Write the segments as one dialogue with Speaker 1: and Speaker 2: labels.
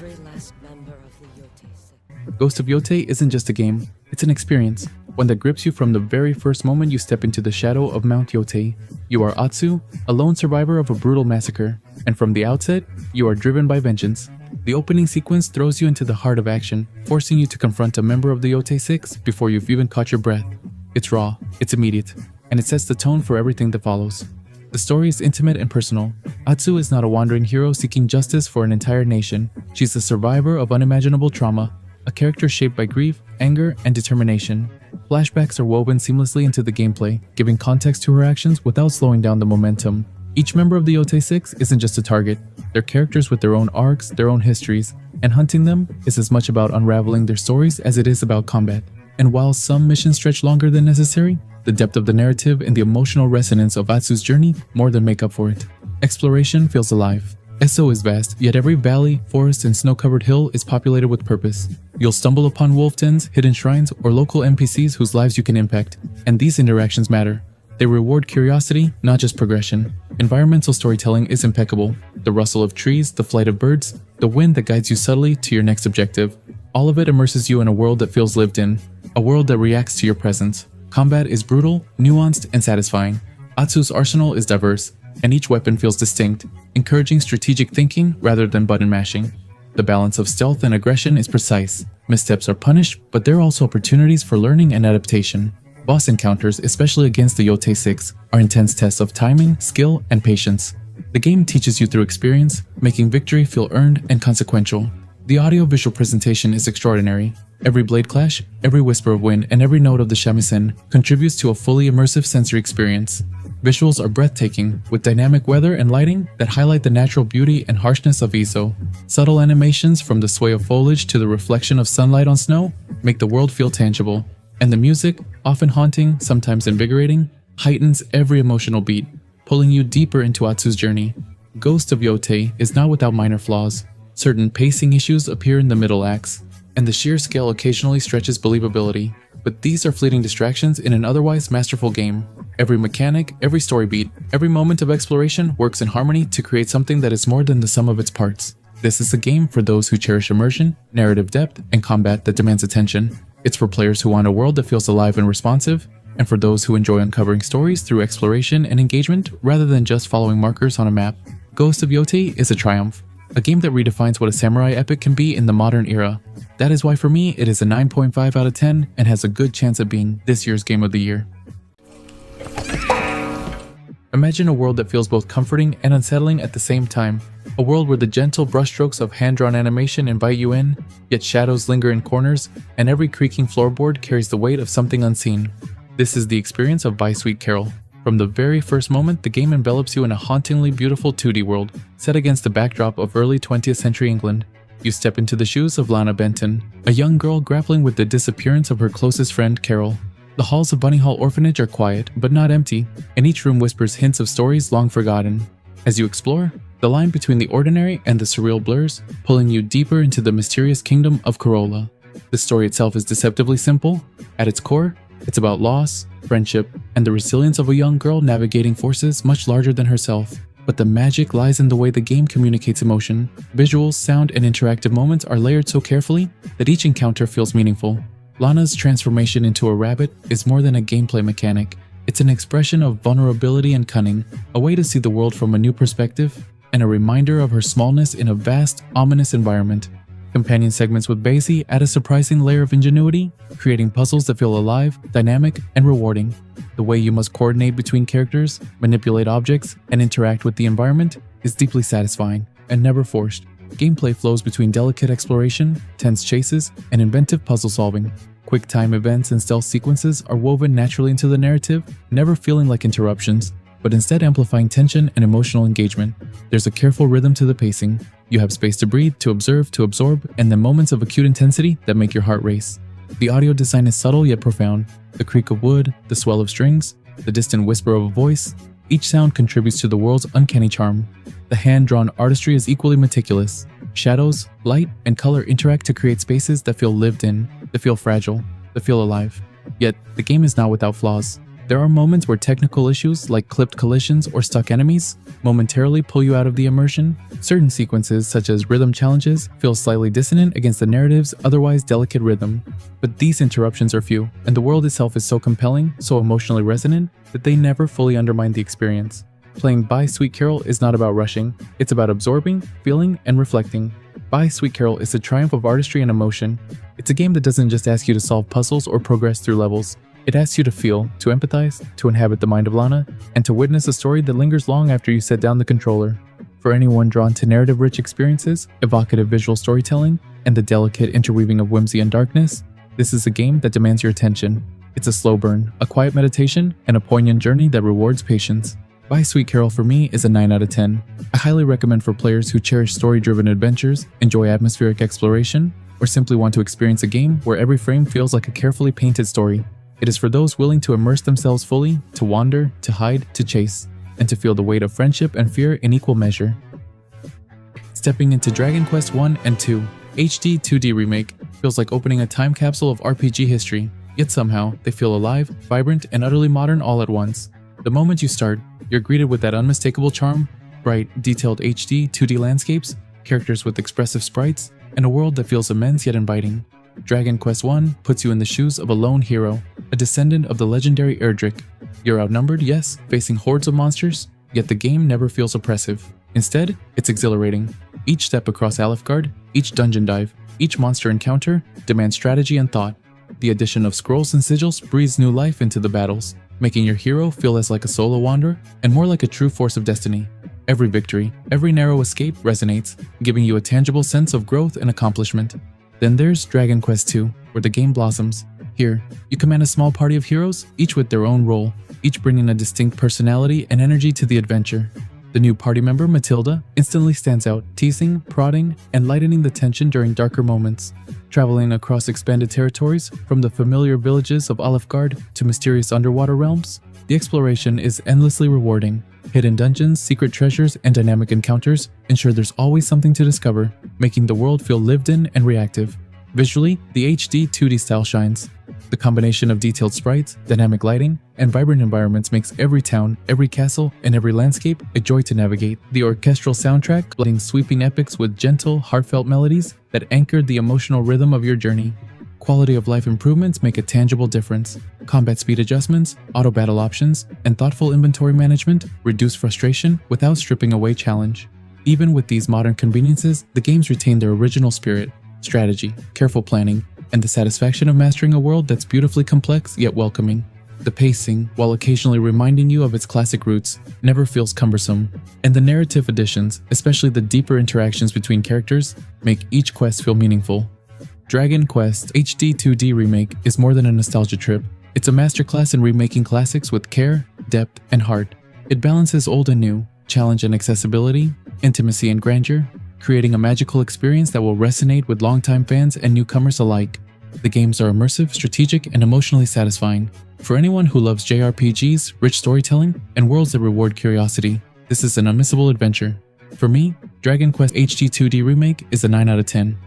Speaker 1: every last member of the Yote sect.
Speaker 2: Ghost of Yote isn't just a game, it's an experience, one that grips you from the very first moment you step into the shadow of Mount Yote. You are Atsu, a lone survivor of a brutal massacre, and from the outset, you are driven by vengeance. The opening sequence throws you into the heart of action, forcing you to confront a member of the Yote Six before you've even caught your breath. It's raw, it's immediate, and it sets the tone for everything that follows. The story is intimate and personal. Atsu is not a wandering hero seeking justice for an entire nation. She's a survivor of unimaginable trauma, a character shaped by grief, anger, and determination. Flashbacks are woven seamlessly into the gameplay, giving context to her actions without slowing down the momentum. Each member of the Yote Six isn't just a target. They're characters with their own arcs, their own histories, and hunting them is as much about unraveling their stories as it is about combat. And while some missions stretch longer than necessary, the depth of the narrative and the emotional resonance of Atsu's journey more than make up for it. Exploration feels alive. Esso is vast, yet every valley, forest, and snow-covered hill is populated with purpose. You'll stumble upon wolf dens, hidden shrines, or local NPCs whose lives you can impact, and these interactions matter. They reward curiosity, not just progression. Environmental storytelling is impeccable. The rustle of trees, the flight of birds, the wind that guides you subtly to your next objective. All of it immerses you in a world that feels lived in, a world that reacts to your presence. Combat is brutal, nuanced, and satisfying. Atsu's arsenal is diverse, and each weapon feels distinct, encouraging strategic thinking rather than button mashing. The balance of stealth and aggression is precise. Missteps are punished, but there are also opportunities for learning and adaptation. Boss encounters, especially against the Yote Six, are intense tests of timing, skill, and patience. The game teaches you through experience, making victory feel earned and consequential. The audio-visual presentation is extraordinary. Every blade clash, every whisper of wind, and every note of the shamisen contributes to a fully immersive sensory experience. Visuals are breathtaking, with dynamic weather and lighting that highlight the natural beauty and harshness of Izo. Subtle animations from the sway of foliage to the reflection of sunlight on snow make the world feel tangible. And the music, often haunting, sometimes invigorating, heightens every emotional beat, pulling you deeper into Atsu's journey. Ghost of Yote is not without minor flaws. Certain pacing issues appear in the middle acts, and the sheer scale occasionally stretches believability. But these are fleeting distractions in an otherwise masterful game. Every mechanic, every story beat, every moment of exploration works in harmony to create something that is more than the sum of its parts. This is a game for those who cherish immersion, narrative depth, and combat that demands attention. It's for players who want a world that feels alive and responsive, and for those who enjoy uncovering stories through exploration and engagement rather than just following markers on a map. Ghost of Yote is a triumph, a game that redefines what a samurai epic can be in the modern era. That is why for me it is a 9.5 out of 10 and has a good chance of being this year's Game of the Year. Imagine a world that feels both comforting and unsettling at the same time. A world where the gentle brushstrokes of hand-drawn animation invite you in, yet shadows linger in corners, and every creaking floorboard carries the weight of something unseen. This is the experience of By Sweet Carol. From the very first moment, the game envelops you in a hauntingly beautiful 2D world, set against the backdrop of early 20th century England. You step into the shoes of Lana Benton, a young girl grappling with the disappearance of her closest friend, Carol. The halls of Bunny Hall Orphanage are quiet, but not empty, and each room whispers hints of stories long forgotten. As you explore, the line between the ordinary and the surreal blurs, pulling you deeper into the mysterious kingdom of Corolla. The story itself is deceptively simple. At its core, it's about loss, friendship, and the resilience of a young girl navigating forces much larger than herself. But the magic lies in the way the game communicates emotion. Visuals, sound, and interactive moments are layered so carefully that each encounter feels meaningful. Lana's transformation into a rabbit is more than a gameplay mechanic. It's an expression of vulnerability and cunning, a way to see the world from a new perspective, and a reminder of her smallness in a vast, ominous environment. Companion segments with Basie add a surprising layer of ingenuity, creating puzzles that feel alive, dynamic, and rewarding. The way you must coordinate between characters, manipulate objects, and interact with the environment is deeply satisfying and never forced. Gameplay flows between delicate exploration, tense chases, and inventive puzzle solving. Quick time events and stealth sequences are woven naturally into the narrative, never feeling like interruptions, but instead amplifying tension and emotional engagement. There's a careful rhythm to the pacing. You have space to breathe, to observe, to absorb, and then moments of acute intensity that make your heart race. The audio design is subtle yet profound. The creak of wood, the swell of strings, the distant whisper of a voice, each sound contributes to the world's uncanny charm. The hand-drawn artistry is equally meticulous. Shadows, light, and color interact to create spaces that feel lived in, that feel fragile, that feel alive. Yet, the game is not without flaws. There are moments where technical issues like clipped collisions or stuck enemies momentarily pull you out of the immersion. Certain sequences, such as rhythm challenges, feel slightly dissonant against the narrative's otherwise delicate rhythm. But these interruptions are few, and the world itself is so compelling, so emotionally resonant, that they never fully undermine the experience. Playing By Sweet Carol is not about rushing, it's about absorbing, feeling, and reflecting. By Sweet Carol is a triumph of artistry and emotion. It's a game that doesn't just ask you to solve puzzles or progress through levels. It asks you to feel, to empathize, to inhabit the mind of Lana, and to witness a story that lingers long after you set down the controller. For anyone drawn to narrative-rich experiences, evocative visual storytelling, and the delicate interweaving of whimsy and darkness, this is a game that demands your attention. It's a slow burn, a quiet meditation, and a poignant journey that rewards patience. By Sweet Carol for me is a 9 out of 10. I highly recommend for players who cherish story-driven adventures, enjoy atmospheric exploration, or simply want to experience a game where every frame feels like a carefully painted story. It is for those willing to immerse themselves fully, to wander, to hide, to chase, and to feel the weight of friendship and fear in equal measure. Stepping into Dragon Quest I and II, HD 2D Remake feels like opening a time capsule of RPG history, yet somehow they feel alive, vibrant, and utterly modern all at once. The moment you start, you're greeted with that unmistakable charm, bright, detailed HD 2D landscapes, characters with expressive sprites, and a world that feels immense yet inviting. Dragon Quest I puts you in the shoes of a lone hero, a descendant of the legendary Erdrick. You're outnumbered, yes, facing hordes of monsters, yet the game never feels oppressive. Instead, it's exhilarating. Each step across Alefgard, each dungeon dive, each monster encounter demands strategy and thought. The addition of scrolls and sigils breathes new life into the battles, making your hero feel less like a solo wanderer and more like a true force of destiny. Every victory, every narrow escape resonates, giving you a tangible sense of growth and accomplishment. Then there's Dragon Quest II, where the game blossoms. Here, you command a small party of heroes, each with their own role, each bringing a distinct personality and energy to the adventure. The new party member, Matilda, instantly stands out, teasing, prodding, and lightening the tension during darker moments. Traveling across expanded territories, from the familiar villages of Alefgard to mysterious underwater realms, the exploration is endlessly rewarding. Hidden dungeons, secret treasures, and dynamic encounters ensure there's always something to discover, making the world feel lived in and reactive. Visually, the HD 2D style shines. The combination of detailed sprites, dynamic lighting, and vibrant environments makes every town, every castle, and every landscape a joy to navigate. The orchestral soundtrack blending sweeping epics with gentle, heartfelt melodies that anchor the emotional rhythm of your journey. Quality of life improvements make a tangible difference. Combat speed adjustments, auto battle options, and thoughtful inventory management reduce frustration without stripping away challenge. Even with these modern conveniences, the games retain their original spirit, strategy, careful planning, and the satisfaction of mastering a world that's beautifully complex yet welcoming. The pacing, while occasionally reminding you of its classic roots, never feels cumbersome, and the narrative additions, especially the deeper interactions between characters, make each quest feel meaningful. Dragon Quest HD 2D Remake is more than a nostalgia trip. It's a masterclass in remaking classics with care, depth, and heart. It balances old and new, challenge and accessibility, intimacy and grandeur, creating a magical experience that will resonate with longtime fans and newcomers alike. The games are immersive, strategic, and emotionally satisfying. For anyone who loves JRPGs, rich storytelling, and worlds that reward curiosity, this is an unmissable adventure. For me, Dragon Quest HD 2D Remake is a 9 out of 10.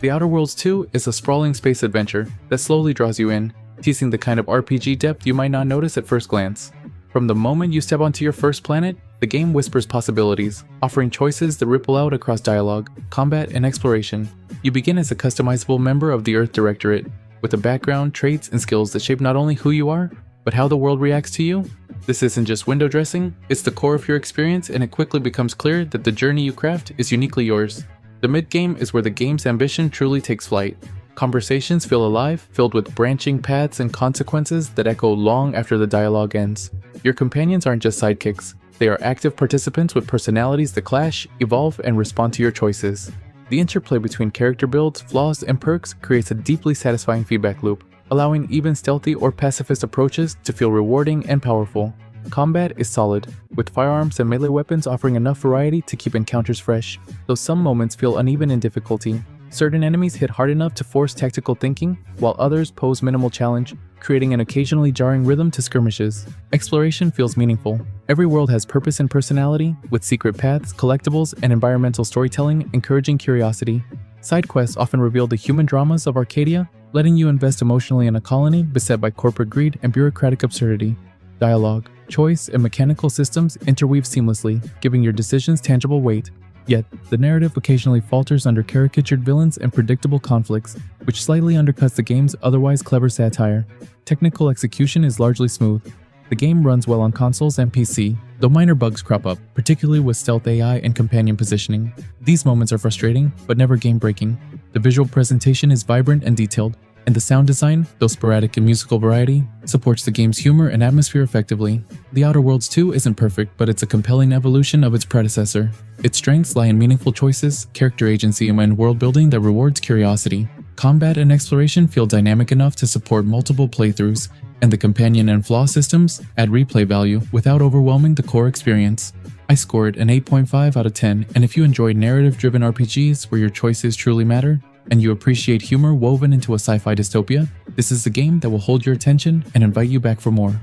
Speaker 2: The Outer Worlds 2 is a sprawling space adventure that slowly draws you in, teasing the kind of RPG depth you might not notice at first glance. From the moment you step onto your first planet, the game whispers possibilities, offering choices that ripple out across dialogue, combat, and exploration. You begin as a customizable member of the Earth Directorate, with a background, traits, and skills that shape not only who you are, but how the world reacts to you. This isn't just window dressing, it's the core of your experience, and it quickly becomes clear that the journey you craft is uniquely yours. The mid-game is where the game's ambition truly takes flight. Conversations feel alive, filled with branching paths and consequences that echo long after the dialogue ends. Your companions aren't just sidekicks, they are active participants with personalities that clash, evolve, and respond to your choices. The interplay between character builds, flaws, and perks creates a deeply satisfying feedback loop, allowing even stealthy or pacifist approaches to feel rewarding and powerful. Combat is solid, with firearms and melee weapons offering enough variety to keep encounters fresh, though some moments feel uneven in difficulty. Certain enemies hit hard enough to force tactical thinking, while others pose minimal challenge, creating an occasionally jarring rhythm to skirmishes. Exploration feels meaningful. Every world has purpose and personality, with secret paths, collectibles, and environmental storytelling encouraging curiosity. Side quests often reveal the human dramas of Arcadia, letting you invest emotionally in a colony beset by corporate greed and bureaucratic absurdity. Dialogue, choice, and mechanical systems interweave seamlessly, giving your decisions tangible weight. Yet, the narrative occasionally falters under caricatured villains and predictable conflicts, which slightly undercuts the game's otherwise clever satire. Technical execution is largely smooth. The game runs well on consoles and PC, though minor bugs crop up, particularly with stealth AI and companion positioning. These moments are frustrating, but never game-breaking. The visual presentation is vibrant and detailed, and the sound design, though sporadic in musical variety, supports the game's humor and atmosphere effectively. The Outer Worlds 2 isn't perfect, but it's a compelling evolution of its predecessor. Its strengths lie in meaningful choices, character agency, and world building that rewards curiosity. Combat and exploration feel dynamic enough to support multiple playthroughs, and the companion and flaw systems add replay value without overwhelming the core experience. I score it an 8.5 out of 10, and if you enjoy narrative-driven RPGs where your choices truly matter, and you appreciate humor woven into a sci-fi dystopia, this is the game that will hold your attention and invite you back for more.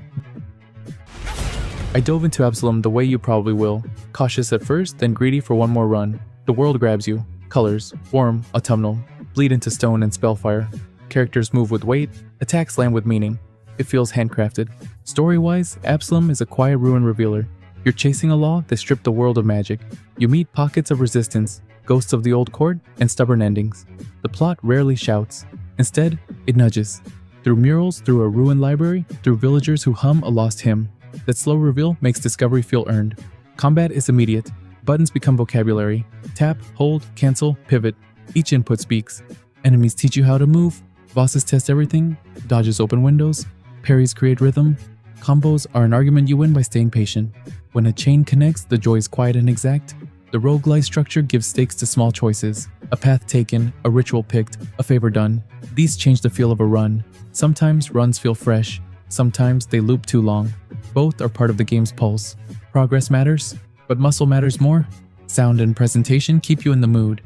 Speaker 2: I dove into Absalom the way you probably will, cautious at first, then greedy for one more run. The world grabs you. Colors, warm, autumnal, bleed into stone and spellfire. Characters move with weight, attacks land with meaning. It feels handcrafted. Story-wise, Absalom is a quiet ruin revealer. You're chasing a law that stripped the world of magic. You meet pockets of resistance, ghosts of the old court, and stubborn endings. The plot rarely shouts. Instead, it nudges. Through murals, through a ruined library, through villagers who hum a lost hymn. That slow reveal makes discovery feel earned. Combat is immediate. Buttons become vocabulary. Tap, hold, cancel, pivot. Each input speaks. Enemies teach you how to move. Bosses test everything. Dodges open windows. Parries create rhythm. Combos are an argument you win by staying patient. When a chain connects, the joy is quiet and exact. The roguelike structure gives stakes to small choices. A path taken, a ritual picked, a favor done. These change the feel of a run. Sometimes runs feel fresh. Sometimes they loop too long. Both are part of the game's pulse. Progress matters, but muscle matters more. Sound and presentation keep you in the mood.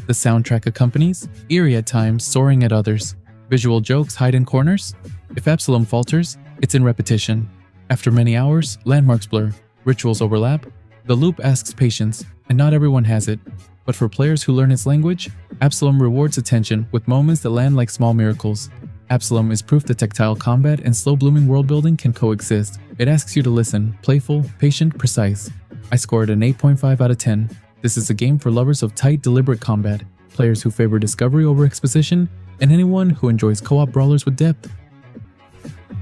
Speaker 2: The soundtrack accompanies, eerie at times, soaring at others. Visual jokes hide in corners. If Absalom falters, it's in repetition. After many hours, landmarks blur, rituals overlap. The loop asks patience, and not everyone has it. But for players who learn its language, Absalom rewards attention with moments that land like small miracles. Absalom is proof that tactile combat and slow-blooming world-building can coexist. It asks you to listen, playful, patient, precise. I scored an 8.5 out of 10. This is a game for lovers of tight, deliberate combat, players who favor discovery over exposition, and anyone who enjoys co-op brawlers with depth.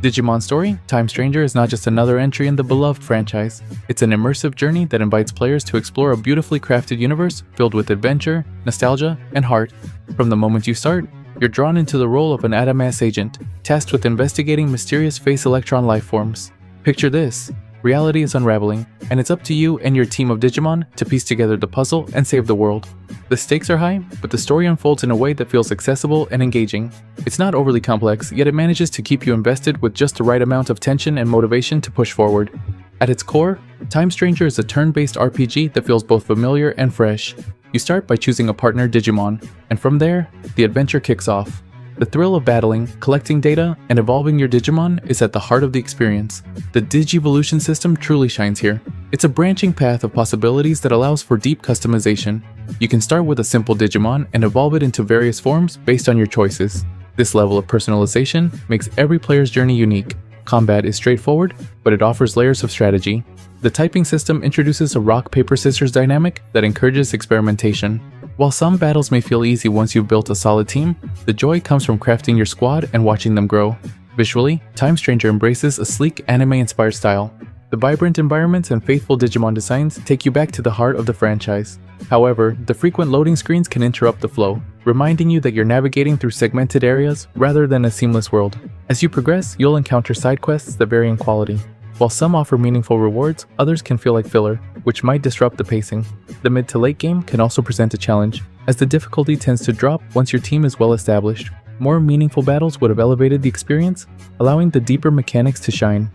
Speaker 2: Digimon Story, Time Stranger is not just another entry in the beloved franchise. It's an immersive journey that invites players to explore a beautifully crafted universe filled with adventure, nostalgia, and heart. From the moment you start, you're drawn into the role of an Adamas agent, tasked with investigating mysterious Face Electron lifeforms. Picture this. Reality is unraveling, and it's up to you and your team of Digimon to piece together the puzzle and save the world. The stakes are high, but the story unfolds in a way that feels accessible and engaging. It's not overly complex, yet it manages to keep you invested with just the right amount of tension and motivation to push forward. At its core, Time Stranger is a turn-based RPG that feels both familiar and fresh. You start by choosing a partner Digimon, and from there, the adventure kicks off. The thrill of battling, collecting data, and evolving your Digimon is at the heart of the experience. The Digivolution system truly shines here. It's a branching path of possibilities that allows for deep customization. You can start with a simple Digimon and evolve it into various forms based on your choices. This level of personalization makes every player's journey unique. Combat is straightforward, but it offers layers of strategy. The typing system introduces a rock-paper-scissors dynamic that encourages experimentation. While some battles may feel easy once you've built a solid team, the joy comes from crafting your squad and watching them grow. Visually, Time Stranger embraces a sleek anime-inspired style. The vibrant environments and faithful Digimon designs take you back to the heart of the franchise. However, the frequent loading screens can interrupt the flow, reminding you that you're navigating through segmented areas rather than a seamless world. As you progress, you'll encounter side quests that vary in quality. While some offer meaningful rewards, others can feel like filler, which might disrupt the pacing. The mid to late game can also present a challenge, as the difficulty tends to drop once your team is well established. More meaningful battles would have elevated the experience, allowing the deeper mechanics to shine.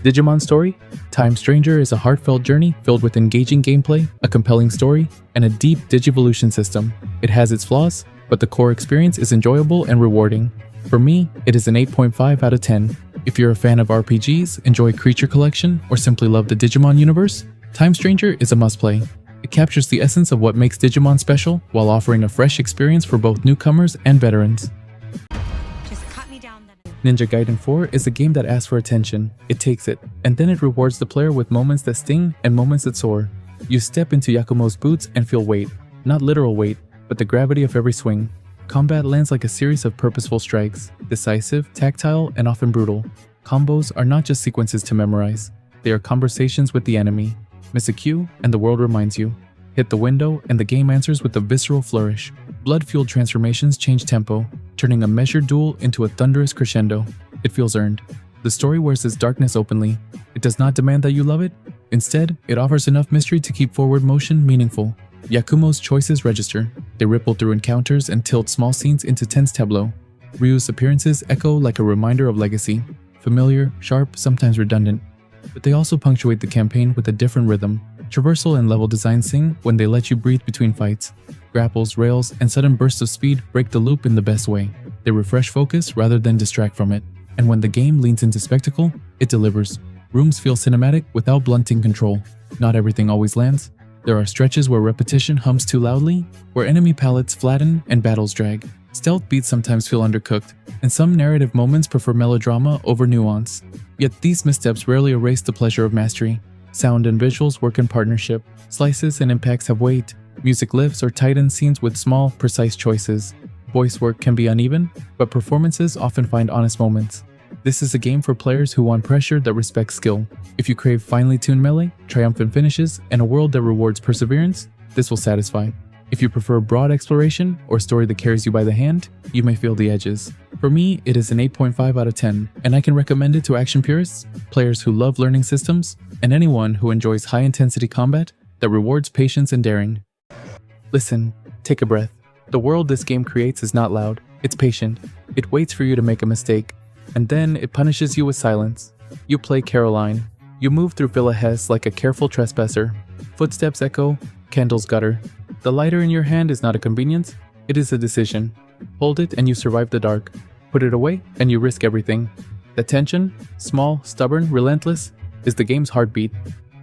Speaker 2: Digimon Story, Time Stranger is a heartfelt journey filled with engaging gameplay, a compelling story, and a deep Digivolution system. It has its flaws, but the core experience is enjoyable and rewarding. For me, it is an 8.5 out of 10. If you're a fan of RPGs, enjoy creature collection, or simply love the Digimon universe, Time Stranger is a must-play. It captures the essence of what makes Digimon special while offering a fresh experience for both newcomers and veterans.
Speaker 1: Just
Speaker 2: Ninja Gaiden 4 is a game that asks for attention, it takes it, and then it rewards the player with moments that sting and moments that soar. You step into Yakumo's boots and feel weight, not literal weight, but the gravity of every swing. Combat lands like a series of purposeful strikes, decisive, tactile, and often brutal. Combos are not just sequences to memorize, they are conversations with the enemy. Miss a cue, and the world reminds you. Hit the window, and the game answers with a visceral flourish. Blood-fueled transformations change tempo, turning a measured duel into a thunderous crescendo. It feels earned. The story wears its darkness openly. It does not demand that you love it. Instead, it offers enough mystery to keep forward motion meaningful. Yakumo's choices register. They ripple through encounters and tilt small scenes into tense tableau. Ryu's appearances echo like a reminder of legacy. Familiar, sharp, sometimes redundant. But they also punctuate the campaign with a different rhythm. Traversal and level design sing when they let you breathe between fights. Grapples, rails, and sudden bursts of speed break the loop in the best way. They refresh focus rather than distract from it. And when the game leans into spectacle, it delivers. Rooms feel cinematic without blunting control. Not everything always lands. There are stretches where repetition hums too loudly, where enemy palettes flatten and battles drag. Stealth beats sometimes feel undercooked, and some narrative moments prefer melodrama over nuance. Yet these missteps rarely erase the pleasure of mastery. Sound and visuals work in partnership. Slices and impacts have weight. Music lifts or tightens scenes with small, precise choices. Voice work can be uneven, but performances often find honest moments. This is a game for players who want pressure that respects skill. If you crave finely tuned melee, triumphant finishes, and a world that rewards perseverance, this will satisfy. If you prefer broad exploration or a story that carries you by the hand, you may feel the edges. For me, it is an 8.5 out of 10, and I can recommend it to action purists, players who love learning systems, and anyone who enjoys high-intensity combat that rewards patience and daring. Listen, take a breath. The world this game creates is not loud, it's patient. It waits for you to make a mistake, and then it punishes you with silence. You play Caroline. You move through Villa Hesse like a careful trespasser. Footsteps echo, candles gutter. The lighter in your hand is not a convenience, it is a decision. Hold it and you survive the dark. Put it away and you risk everything. The tension, small, stubborn, relentless, is the game's heartbeat.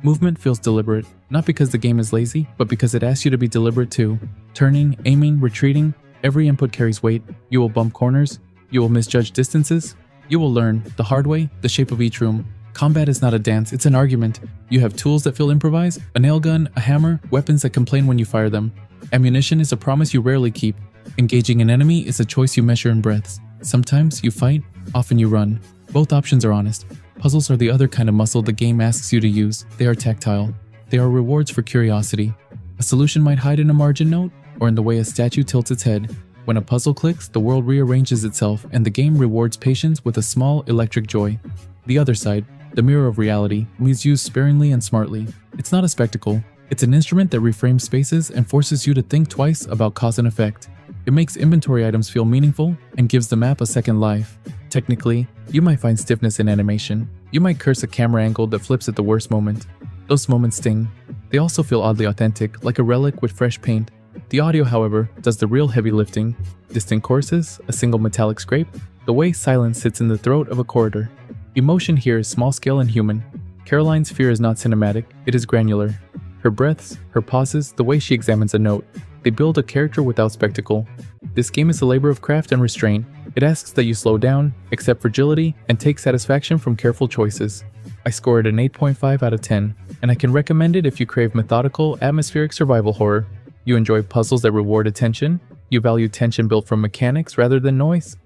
Speaker 2: Movement feels deliberate, not because the game is lazy, but because it asks you to be deliberate too. Turning, aiming, retreating, every input carries weight. You will bump corners, you will misjudge distances, you will learn, the hard way, the shape of each room. Combat is not a dance, it's an argument. You have tools that feel improvised, a nail gun, a hammer, weapons that complain when you fire them. Ammunition is a promise you rarely keep. Engaging an enemy is a choice you measure in breaths. Sometimes you fight, often you run. Both options are honest. Puzzles are the other kind of muscle the game asks you to use. They are tactile. They are rewards for curiosity. A solution might hide in a margin note, or in the way a statue tilts its head. When a puzzle clicks, the world rearranges itself, and the game rewards patience with a small electric joy. The other side, the mirror of reality, is used sparingly and smartly. It's not a spectacle. It's an instrument that reframes spaces and forces you to think twice about cause and effect. It makes inventory items feel meaningful and gives the map a second life. Technically, you might find stiffness in animation. You might curse a camera angle that flips at the worst moment. Those moments sting. They also feel oddly authentic, like a relic with fresh paint. The audio, however, does the real heavy lifting. Distant choruses, a single metallic scrape, the way silence sits in the throat of a corridor. Emotion here is small-scale and human. Caroline's fear is not cinematic, it is granular. Her breaths, her pauses, the way she examines a note, they build a character without spectacle. This game is a labor of craft and restraint. It asks that you slow down, accept fragility, and take satisfaction from careful choices. I score it an 8.5 out of 10, and I can recommend it if you crave methodical, atmospheric survival horror. You enjoy puzzles that reward attention, you value tension built from mechanics rather than noise.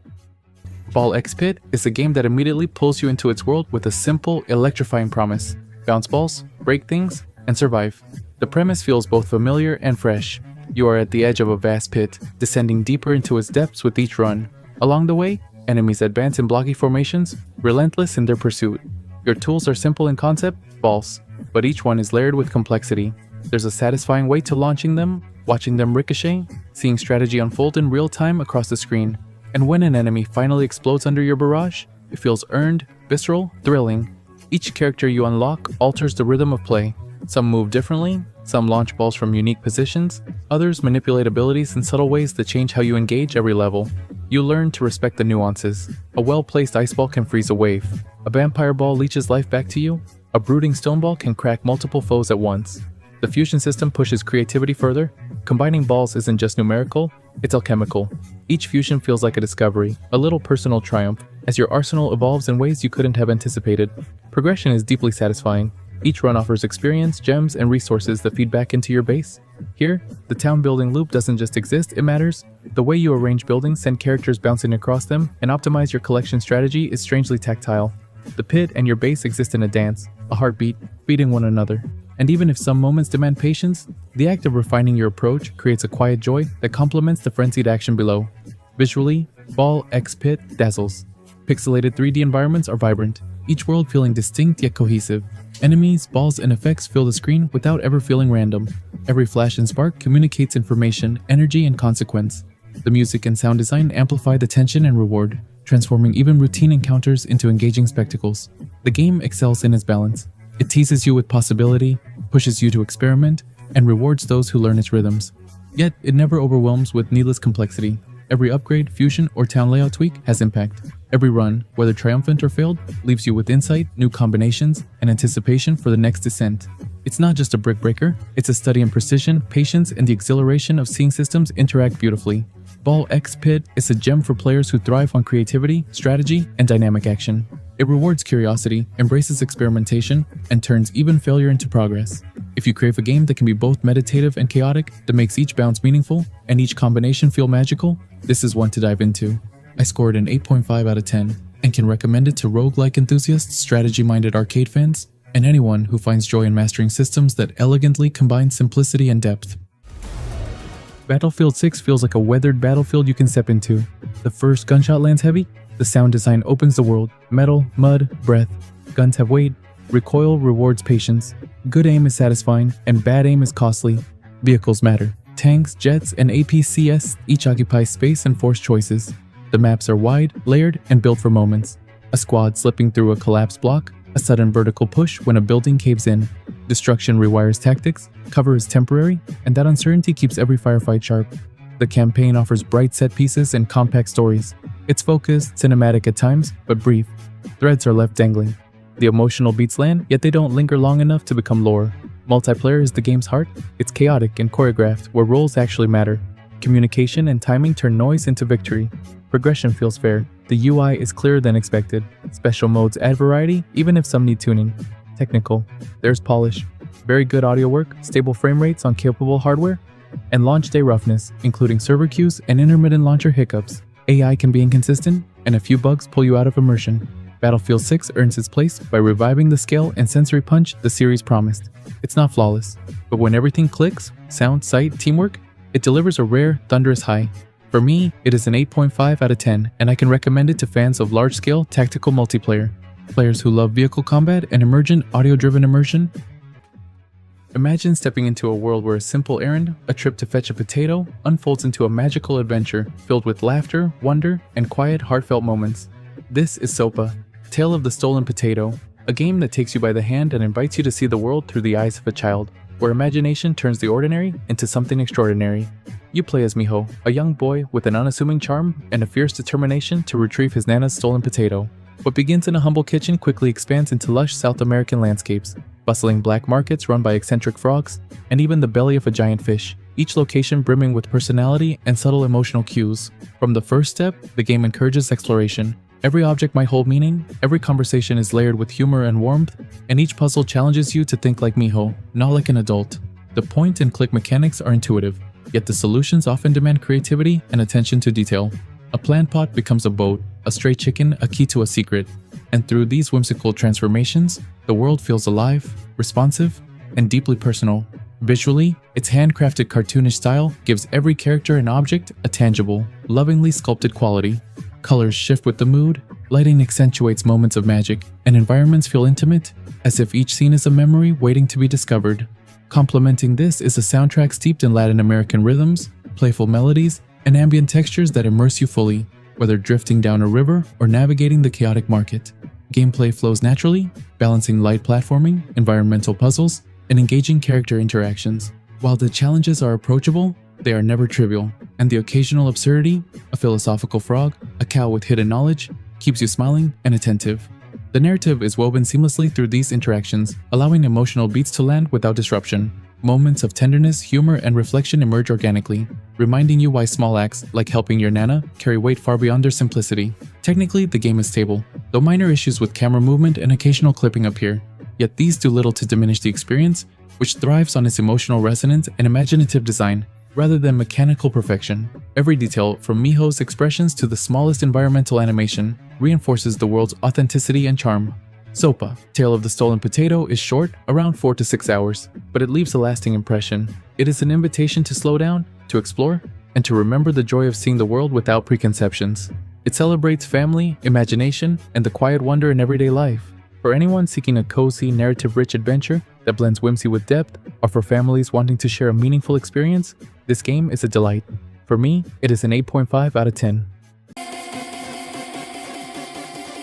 Speaker 2: Ball X Pit is a game that immediately pulls you into its world with a simple, electrifying promise. Bounce balls, break things, and survive. The premise feels both familiar and fresh. You are at the edge of a vast pit, descending deeper into its depths with each run. Along the way, enemies advance in blocky formations, relentless in their pursuit. Your tools are simple in concept, balls, but each one is layered with complexity. There's a satisfying way to launching them, watching them ricochet, seeing strategy unfold in real time across the screen. And when an enemy finally explodes under your barrage, it feels earned, visceral, thrilling. Each character you unlock alters the rhythm of play. Some move differently, some launch balls from unique positions, others manipulate abilities in subtle ways that change how you engage every level. You learn to respect the nuances. A well-placed ice ball can freeze a wave. A vampire ball leeches life back to you. A brooding stone ball can crack multiple foes at once. The fusion system pushes creativity further. Combining balls isn't just numerical, it's alchemical. Each fusion feels like a discovery, a little personal triumph. as your arsenal evolves in ways you couldn't have anticipated. Progression is deeply satisfying. Each run offers experience, gems, and resources that feed back into your base. Here, the town building loop doesn't just exist, it matters. The way you arrange buildings, send characters bouncing across them, and optimize your collection strategy is strangely tactile. The pit and your base exist in a dance, a heartbeat, feeding one another. And even if some moments demand patience, the act of refining your approach creates a quiet joy that complements the frenzied action below. Visually, Ball X Pit dazzles. Pixelated 3D environments are vibrant, each world feeling distinct yet cohesive. Enemies, balls, and effects fill the screen without ever feeling random. Every flash and spark communicates information, energy, and consequence. The music and sound design amplify the tension and reward, transforming even routine encounters into engaging spectacles. The game excels in its balance. It teases you with possibility, pushes you to experiment, and rewards those who learn its rhythms. Yet, it never overwhelms with needless complexity. Every upgrade, fusion, or town layout tweak has impact. Every run, whether triumphant or failed, leaves you with insight, new combinations, and anticipation for the next descent. It's not just a brick breaker, it's a study in precision, patience, and the exhilaration of seeing systems interact beautifully. Ball X Pit is a gem for players who thrive on creativity, strategy, and dynamic action. It rewards curiosity, embraces experimentation, and turns even failure into progress. If you crave a game that can be both meditative and chaotic, that makes each bounce meaningful, and each combination feel magical, this is one to dive into. I scored an 8.5 out of 10, and can recommend it to roguelike enthusiasts, strategy-minded arcade fans, and anyone who finds joy in mastering systems that elegantly combine simplicity and depth. Battlefield 6 feels like a weathered battlefield you can step into. The first gunshot lands heavy, the sound design opens the world. Metal, mud, breath. Guns have weight. Recoil rewards patience. Good aim is satisfying, and bad aim is costly. Vehicles matter. Tanks, jets, and APCS each occupy space and force choices. The maps are wide, layered, and built for moments. A squad slipping through a collapsed block, a sudden vertical push when a building caves in. Destruction rewires tactics, cover is temporary, and that uncertainty keeps every firefight sharp. The campaign offers bright set pieces and compact stories. It's focused, cinematic at times, but brief. Threads are left dangling. The emotional beats land, yet they don't linger long enough to become lore. Multiplayer is the game's heart. It's chaotic and choreographed, where roles actually matter. Communication and timing turn noise into victory. Progression feels fair. The UI is clearer than expected. Special modes add variety, even if some need tuning. Technical. There's polish. Very good audio work, stable frame rates on capable hardware, and launch day roughness, including server queues and intermittent launcher hiccups. AI can be inconsistent, and a few bugs pull you out of immersion. Battlefield 6 earns its place by reviving the scale and sensory punch the series promised. It's not flawless, but when everything clicks, sound, sight, teamwork, it delivers a rare, thunderous high. For me, it is an 8.5 out of 10, and I can recommend it to fans of large-scale tactical multiplayer. Players who love vehicle combat and emergent, audio-driven immersion. Imagine stepping into a world where a simple errand, a trip to fetch a potato, unfolds into a magical adventure filled with laughter, wonder, and quiet, heartfelt moments. This is SOPA, Tale of the Stolen Potato, a game that takes you by the hand and invites you to see the world through the eyes of a child, where imagination turns the ordinary into something extraordinary. You play as Miho, a young boy with an unassuming charm and a fierce determination to retrieve his nana's stolen potato. What begins in a humble kitchen quickly expands into lush South American landscapes, bustling black markets run by eccentric frogs, and even the belly of a giant fish, each location brimming with personality and subtle emotional cues. From the first step, the game encourages exploration. Every object might hold meaning, every conversation is layered with humor and warmth, and each puzzle challenges you to think like Miho, not like an adult. The point-and-click mechanics are intuitive, yet the solutions often demand creativity and attention to detail. A plant pot becomes a boat, a stray chicken a key to a secret, and through these whimsical transformations, the world feels alive, responsive, and deeply personal. Visually, its handcrafted cartoonish style gives every character and object a tangible, lovingly sculpted quality. Colors shift with the mood, lighting accentuates moments of magic, and environments feel intimate, as if each scene is a memory waiting to be discovered. Complementing this is a soundtrack steeped in Latin American rhythms, playful melodies, and ambient textures that immerse you fully, whether drifting down a river or navigating the chaotic market. Gameplay flows naturally, balancing light platforming, environmental puzzles, and engaging character interactions. While the challenges are approachable, they are never trivial, and the occasional absurdity, a philosophical frog, a cow with hidden knowledge, keeps you smiling and attentive. The narrative is woven seamlessly through these interactions, allowing emotional beats to land without disruption. Moments of tenderness, humor, and reflection emerge organically, reminding you why small acts, like helping your nana, carry weight far beyond their simplicity. Technically, the game is stable, though minor issues with camera movement and occasional clipping appear. Yet these do little to diminish the experience, which thrives on its emotional resonance and imaginative design, rather than mechanical perfection. Every detail, from Miho's expressions to the smallest environmental animation, reinforces the world's authenticity and charm. Sopa, Tale of the Stolen Potato, is short, around 4 to 6 hours, but it leaves a lasting impression. It is an invitation to slow down, to explore, and to remember the joy of seeing the world without preconceptions. It celebrates family, imagination, and the quiet wonder in everyday life. For anyone seeking a cozy, narrative-rich adventure that blends whimsy with depth, or for families wanting to share a meaningful experience, this game is a delight. For me, it is an 8.5 out of 10.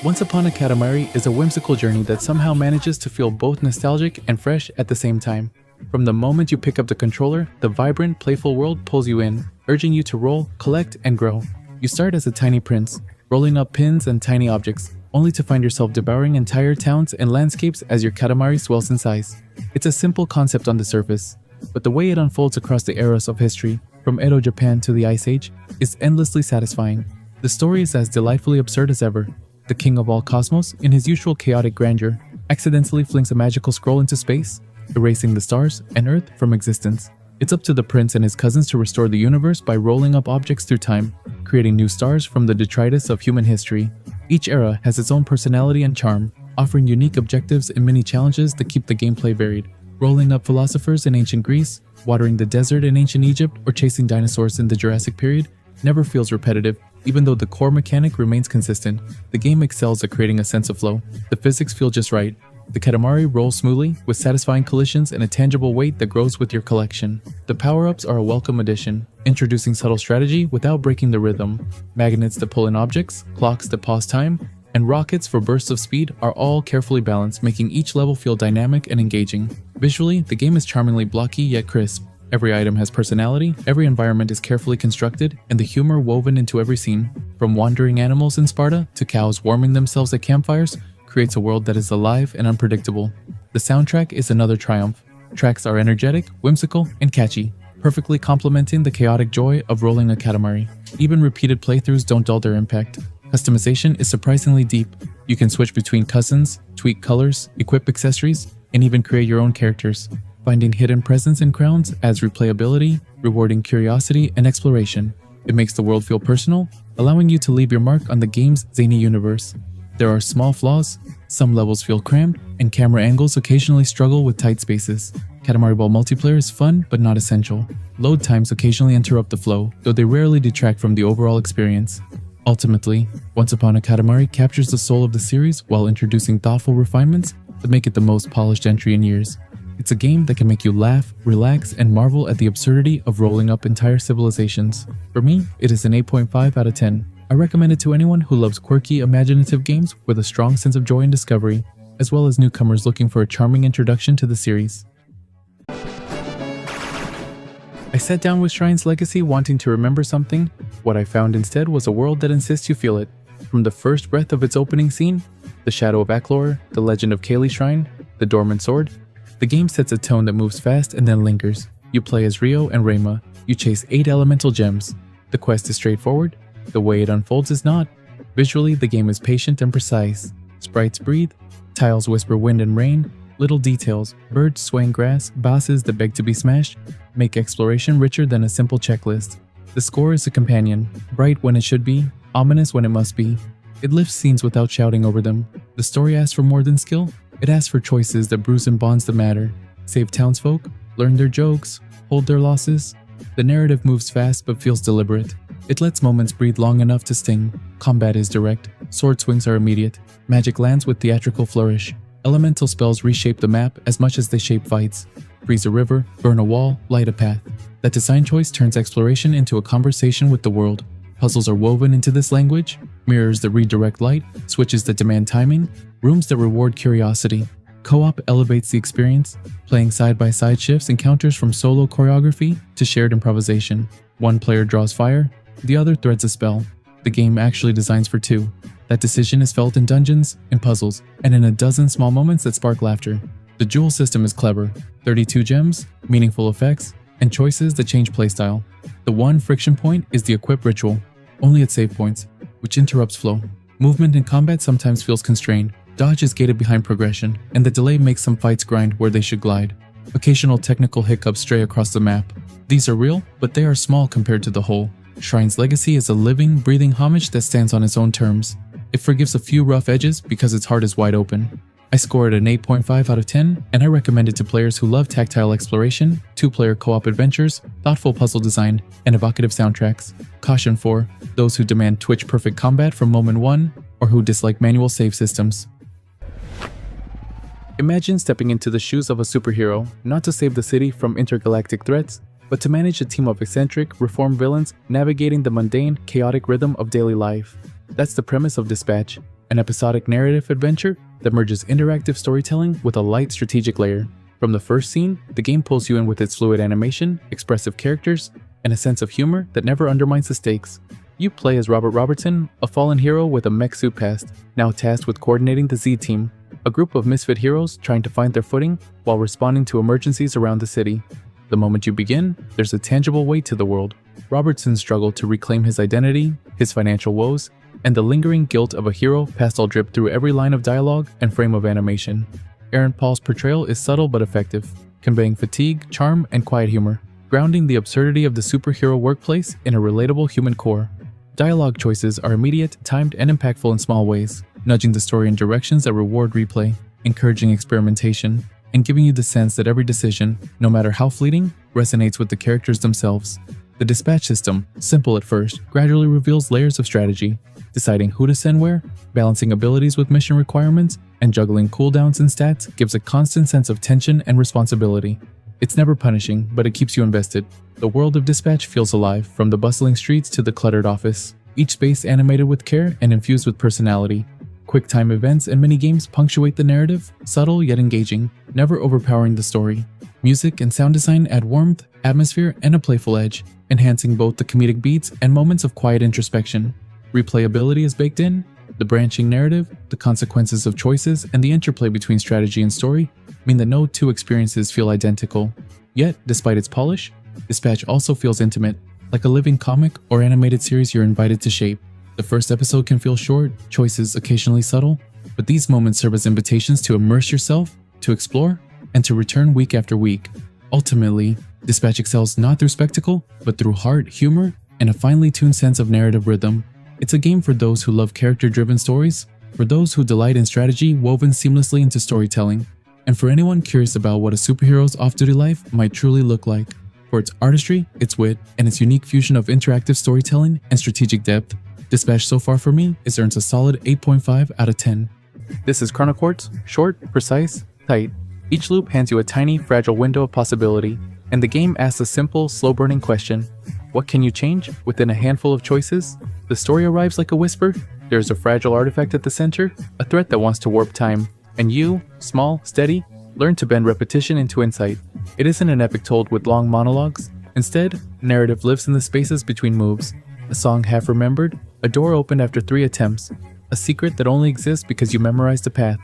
Speaker 2: Once Upon a Katamari is a whimsical journey that somehow manages to feel both nostalgic and fresh at the same time. From the moment you pick up the controller, the vibrant, playful world pulls you in, urging you to roll, collect, and grow. You start as a tiny prince, rolling up pins and tiny objects, only to find yourself devouring entire towns and landscapes as your Katamari swells in size. It's a simple concept on the surface, but the way it unfolds across the eras of history, from Edo Japan to the Ice Age, is endlessly satisfying. The story is as delightfully absurd as ever. The king of all cosmos, in his usual chaotic grandeur, accidentally flings a magical scroll into space, erasing the stars and Earth from existence. It's up to the prince and his cousins to restore the universe by rolling up objects through time, creating new stars from the detritus of human history. Each era has its own personality and charm, offering unique objectives and mini challenges that keep the gameplay varied. Rolling up philosophers in ancient Greece, watering the desert in ancient Egypt, or chasing dinosaurs in the Jurassic period never feels repetitive. Even though the core mechanic remains consistent, the game excels at creating a sense of flow. The physics feel just right. The Katamari rolls smoothly, with satisfying collisions and a tangible weight that grows with your collection. The power-ups are a welcome addition, introducing subtle strategy without breaking the rhythm. Magnets that pull in objects, clocks that pause time, and rockets for bursts of speed are all carefully balanced, making each level feel dynamic and engaging. Visually, the game is charmingly blocky yet crisp. Every item has personality, every environment is carefully constructed, and the humor woven into every scene, from wandering animals in Sparta to cows warming themselves at campfires, creates a world that is alive and unpredictable. The soundtrack is another triumph. Tracks are energetic, whimsical, and catchy, perfectly complementing the chaotic joy of rolling a Katamari. Even repeated playthroughs don't dull their impact. Customization is surprisingly deep. You can switch between cousins, tweak colors, equip accessories, and even create your own characters. Finding hidden presents and crowns adds replayability, rewarding curiosity and exploration. It makes the world feel personal, allowing you to leave your mark on the game's zany universe. There are small flaws, some levels feel cramped, and camera angles occasionally struggle with tight spaces. Katamari Ball multiplayer is fun but not essential. Load times occasionally interrupt the flow, though they rarely detract from the overall experience. Ultimately, Once Upon a Katamari captures the soul of the series while introducing thoughtful refinements that make it the most polished entry in years. It's a game that can make you laugh, relax, and marvel at the absurdity of rolling up entire civilizations. For me, it is an 8.5 out of 10. I recommend it to anyone who loves quirky, imaginative games with a strong sense of joy and discovery, as well as newcomers looking for a charming introduction to the series. I sat down with Shrine's Legacy wanting to remember something. What I found instead was a world that insists you feel it. From the first breath of its opening scene, the Shadow of Aklor, the Legend of Kaylee Shrine, the Dormant Sword, the game sets a tone that moves fast and then lingers. You play as Rio and Reima. You chase 8 elemental gems. The quest is straightforward. The way it unfolds is not. Visually, the game is patient and precise. Sprites breathe, tiles whisper wind and rain, little details, birds swaying grass, bosses that beg to be smashed, make exploration richer than a simple checklist. The score is a companion, bright when it should be, ominous when it must be. It lifts scenes without shouting over them. The story asks for more than skill. It asks for choices that bruise and bonds that matter. Save townsfolk, learn their jokes, hold their losses. The narrative moves fast but feels deliberate. It lets moments breathe long enough to sting. Combat is direct. Sword swings are immediate. Magic lands with theatrical flourish. Elemental spells reshape the map as much as they shape fights. Freeze a river, burn a wall, light a path. That design choice turns exploration into a conversation with the world. Puzzles are woven into this language, mirrors that redirect light, switches that demand timing, rooms that reward curiosity. Co-op elevates the experience, playing side-by-side shifts encounters from solo choreography to shared improvisation. One player draws fire, the other threads a spell. The game actually designs for two. That decision is felt in dungeons, in puzzles, and in a dozen small moments that spark laughter. The jewel system is clever: 32 gems, meaningful effects, and choices that change playstyle. The one friction point is the equip ritual, only at save points, which interrupts flow. Movement in combat sometimes feels constrained, dodge is gated behind progression, and the delay makes some fights grind where they should glide. Occasional technical hiccups stray across the map. These are real, but they are small compared to the whole. Shrine's legacy is a living, breathing homage that stands on its own terms. It forgives a few rough edges because its heart is wide open. I score it an 8.5 out of 10, and I recommend it to players who love tactile exploration, two-player co-op adventures, thoughtful puzzle design, and evocative soundtracks. Caution for those who demand Twitch-perfect combat from moment one, or who dislike manual save systems. Imagine stepping into the shoes of a superhero, not to save the city from intergalactic threats, but to manage a team of eccentric, reformed villains navigating the mundane, chaotic rhythm of daily life. That's the premise of Dispatch, an episodic narrative adventure that merges interactive storytelling with a light strategic layer. From the first scene, the game pulls you in with its fluid animation, expressive characters, and a sense of humor that never undermines the stakes. You play as Robert Robertson, a fallen hero with a mech suit past, now tasked with coordinating the Z Team, a group of misfit heroes trying to find their footing while responding to emergencies around the city. The moment you begin, there's a tangible weight to the world. Robertson's struggle to reclaim his identity, his financial woes, and the lingering guilt of a hero pastel drip through every line of dialogue and frame of animation. Aaron Paul's portrayal is subtle but effective, conveying fatigue, charm, and quiet humor, grounding the absurdity of the superhero workplace in a relatable human core. Dialogue choices are immediate, timed, and impactful in small ways, nudging the story in directions that reward replay, encouraging experimentation, and giving you the sense that every decision, no matter how fleeting, resonates with the characters themselves. The dispatch system, simple at first, gradually reveals layers of strategy, deciding who to send where, balancing abilities with mission requirements, and juggling cooldowns and stats gives a constant sense of tension and responsibility. It's never punishing, but it keeps you invested. The world of Dispatch feels alive, from the bustling streets to the cluttered office, each space animated with care and infused with personality. Quick-time events and mini-games punctuate the narrative, subtle yet engaging, never overpowering the story. Music and sound design add warmth, atmosphere, and a playful edge, enhancing both the comedic beats and moments of quiet introspection. Replayability is baked in. The branching narrative, the consequences of choices, and the interplay between strategy and story mean that no two experiences feel identical. Yet, despite its polish, Dispatch also feels intimate, like a living comic or animated series you're invited to shape. The first episode can feel short, choices occasionally subtle, but these moments serve as invitations to immerse yourself, to explore, and to return week after week. Ultimately, Dispatch excels not through spectacle, but through heart, humor, and a finely tuned sense of narrative rhythm. It's a game for those who love character-driven stories, for those who delight in strategy woven seamlessly into storytelling, and for anyone curious about what a superhero's off-duty life might truly look like. For its artistry, its wit, and its unique fusion of interactive storytelling and strategic depth, Dispatch so far for me is earns a solid 8.5 out of 10. This is Chrono Quartz, short, precise, tight. Each loop hands you a tiny, fragile window of possibility, and the game asks a simple, slow-burning question. What can you change within a handful of choices? The story arrives like a whisper. There is a fragile artifact at the center, a threat that wants to warp time, and you, small, steady, learn to bend repetition into insight. It isn't an epic told with long monologues. Instead, narrative lives in the spaces between moves. A song half remembered, a door opened after 3 attempts, a secret that only exists because you memorized the path.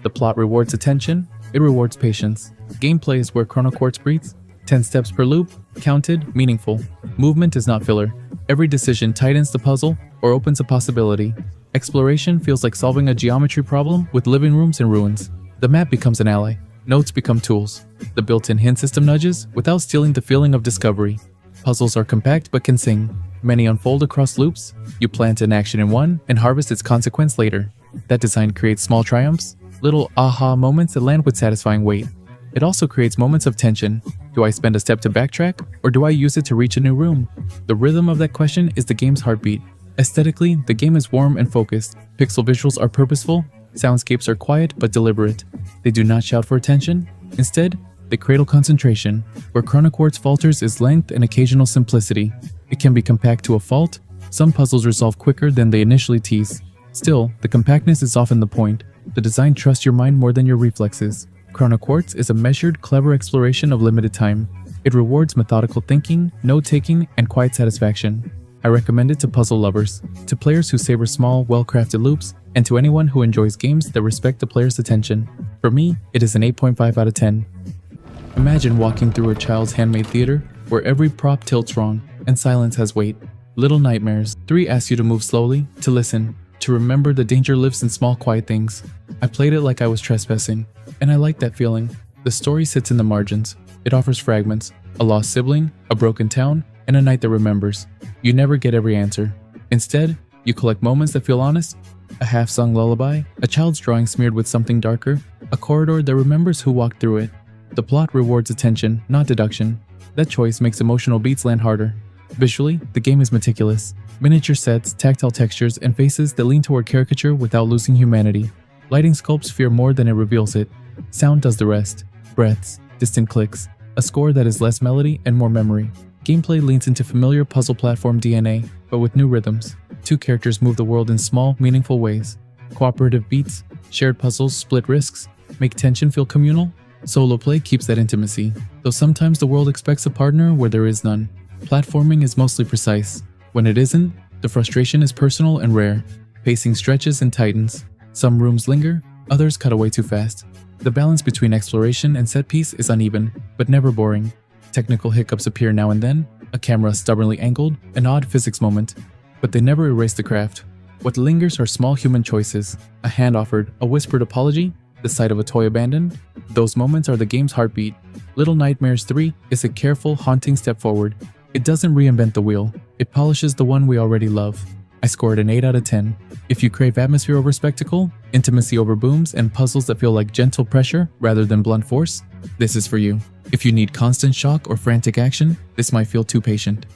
Speaker 2: The plot rewards attention, it rewards patience. Gameplay is where Chrono Quartz breathes. 10 steps per loop, counted, meaningful. Movement is not filler. Every decision tightens the puzzle or opens a possibility. Exploration feels like solving a geometry problem with living rooms and ruins. The map becomes an ally. Notes become tools. The built-in hint system nudges without stealing the feeling of discovery. Puzzles are compact but can sing. Many unfold across loops. You plant an action in one and harvest its consequence later. That design creates small triumphs, little aha moments that land with satisfying weight. It also creates moments of tension. Do I spend a step to backtrack, or do I use it to reach a new room? The rhythm of that question is the game's heartbeat. Aesthetically, the game is warm and focused. Pixel visuals are purposeful. Soundscapes are quiet but deliberate. They do not shout for attention. Instead, they cradle concentration. Where Chrono Quartz falters is length and occasional simplicity. It can be compact to a fault. Some puzzles resolve quicker than they initially tease. Still, the compactness is often the point. The design trusts your mind more than your reflexes. Chrono Quartz is a measured, clever exploration of limited time. It rewards methodical thinking, note-taking, and quiet satisfaction. I recommend it to puzzle lovers, to players who savor small, well-crafted loops, and to anyone who enjoys games that respect the player's attention. For me, it is an 8.5 out of 10. Imagine walking through a child's handmade theater where every prop tilts wrong and silence has weight. Little Nightmares 3 asks you to move slowly, to listen, to remember the danger lives in small quiet things. I played it like I was trespassing, and I like that feeling. The story sits in the margins. It offers fragments, a lost sibling, a broken town, and a night that remembers. You never get every answer. Instead, you collect moments that feel honest, a half-sung lullaby, a child's drawing smeared with something darker, a corridor that remembers who walked through it. The plot rewards attention, not deduction. That choice makes emotional beats land harder. Visually, the game is meticulous. Miniature sets, tactile textures, and faces that lean toward caricature without losing humanity. Lighting sculpts fear more than it reveals it. Sound does the rest. Breaths, distant clicks, a score that is less melody and more memory. Gameplay leans into familiar puzzle platform DNA, but with new rhythms. Two characters move the world in small, meaningful ways. Cooperative beats, shared puzzles, split risks, make tension feel communal. Solo play keeps that intimacy, though sometimes the world expects a partner where there is none. Platforming is mostly precise. When it isn't, the frustration is personal and rare. Pacing stretches and tightens. Some rooms linger, others cut away too fast. The balance between exploration and set piece is uneven, but never boring. Technical hiccups appear now and then, a camera stubbornly angled, an odd physics moment, but they never erase the craft. What lingers are small human choices, a hand offered, a whispered apology, the sight of a toy abandoned. Those moments are the game's heartbeat. Little Nightmares 3 is a careful, haunting step forward. It doesn't reinvent the wheel, it polishes the one we already love. I scored an 8 out of 10. If you crave atmosphere over spectacle, intimacy over booms, and puzzles that feel like gentle pressure rather than blunt force, this is for you. If you need constant shock or frantic action, this might feel too patient.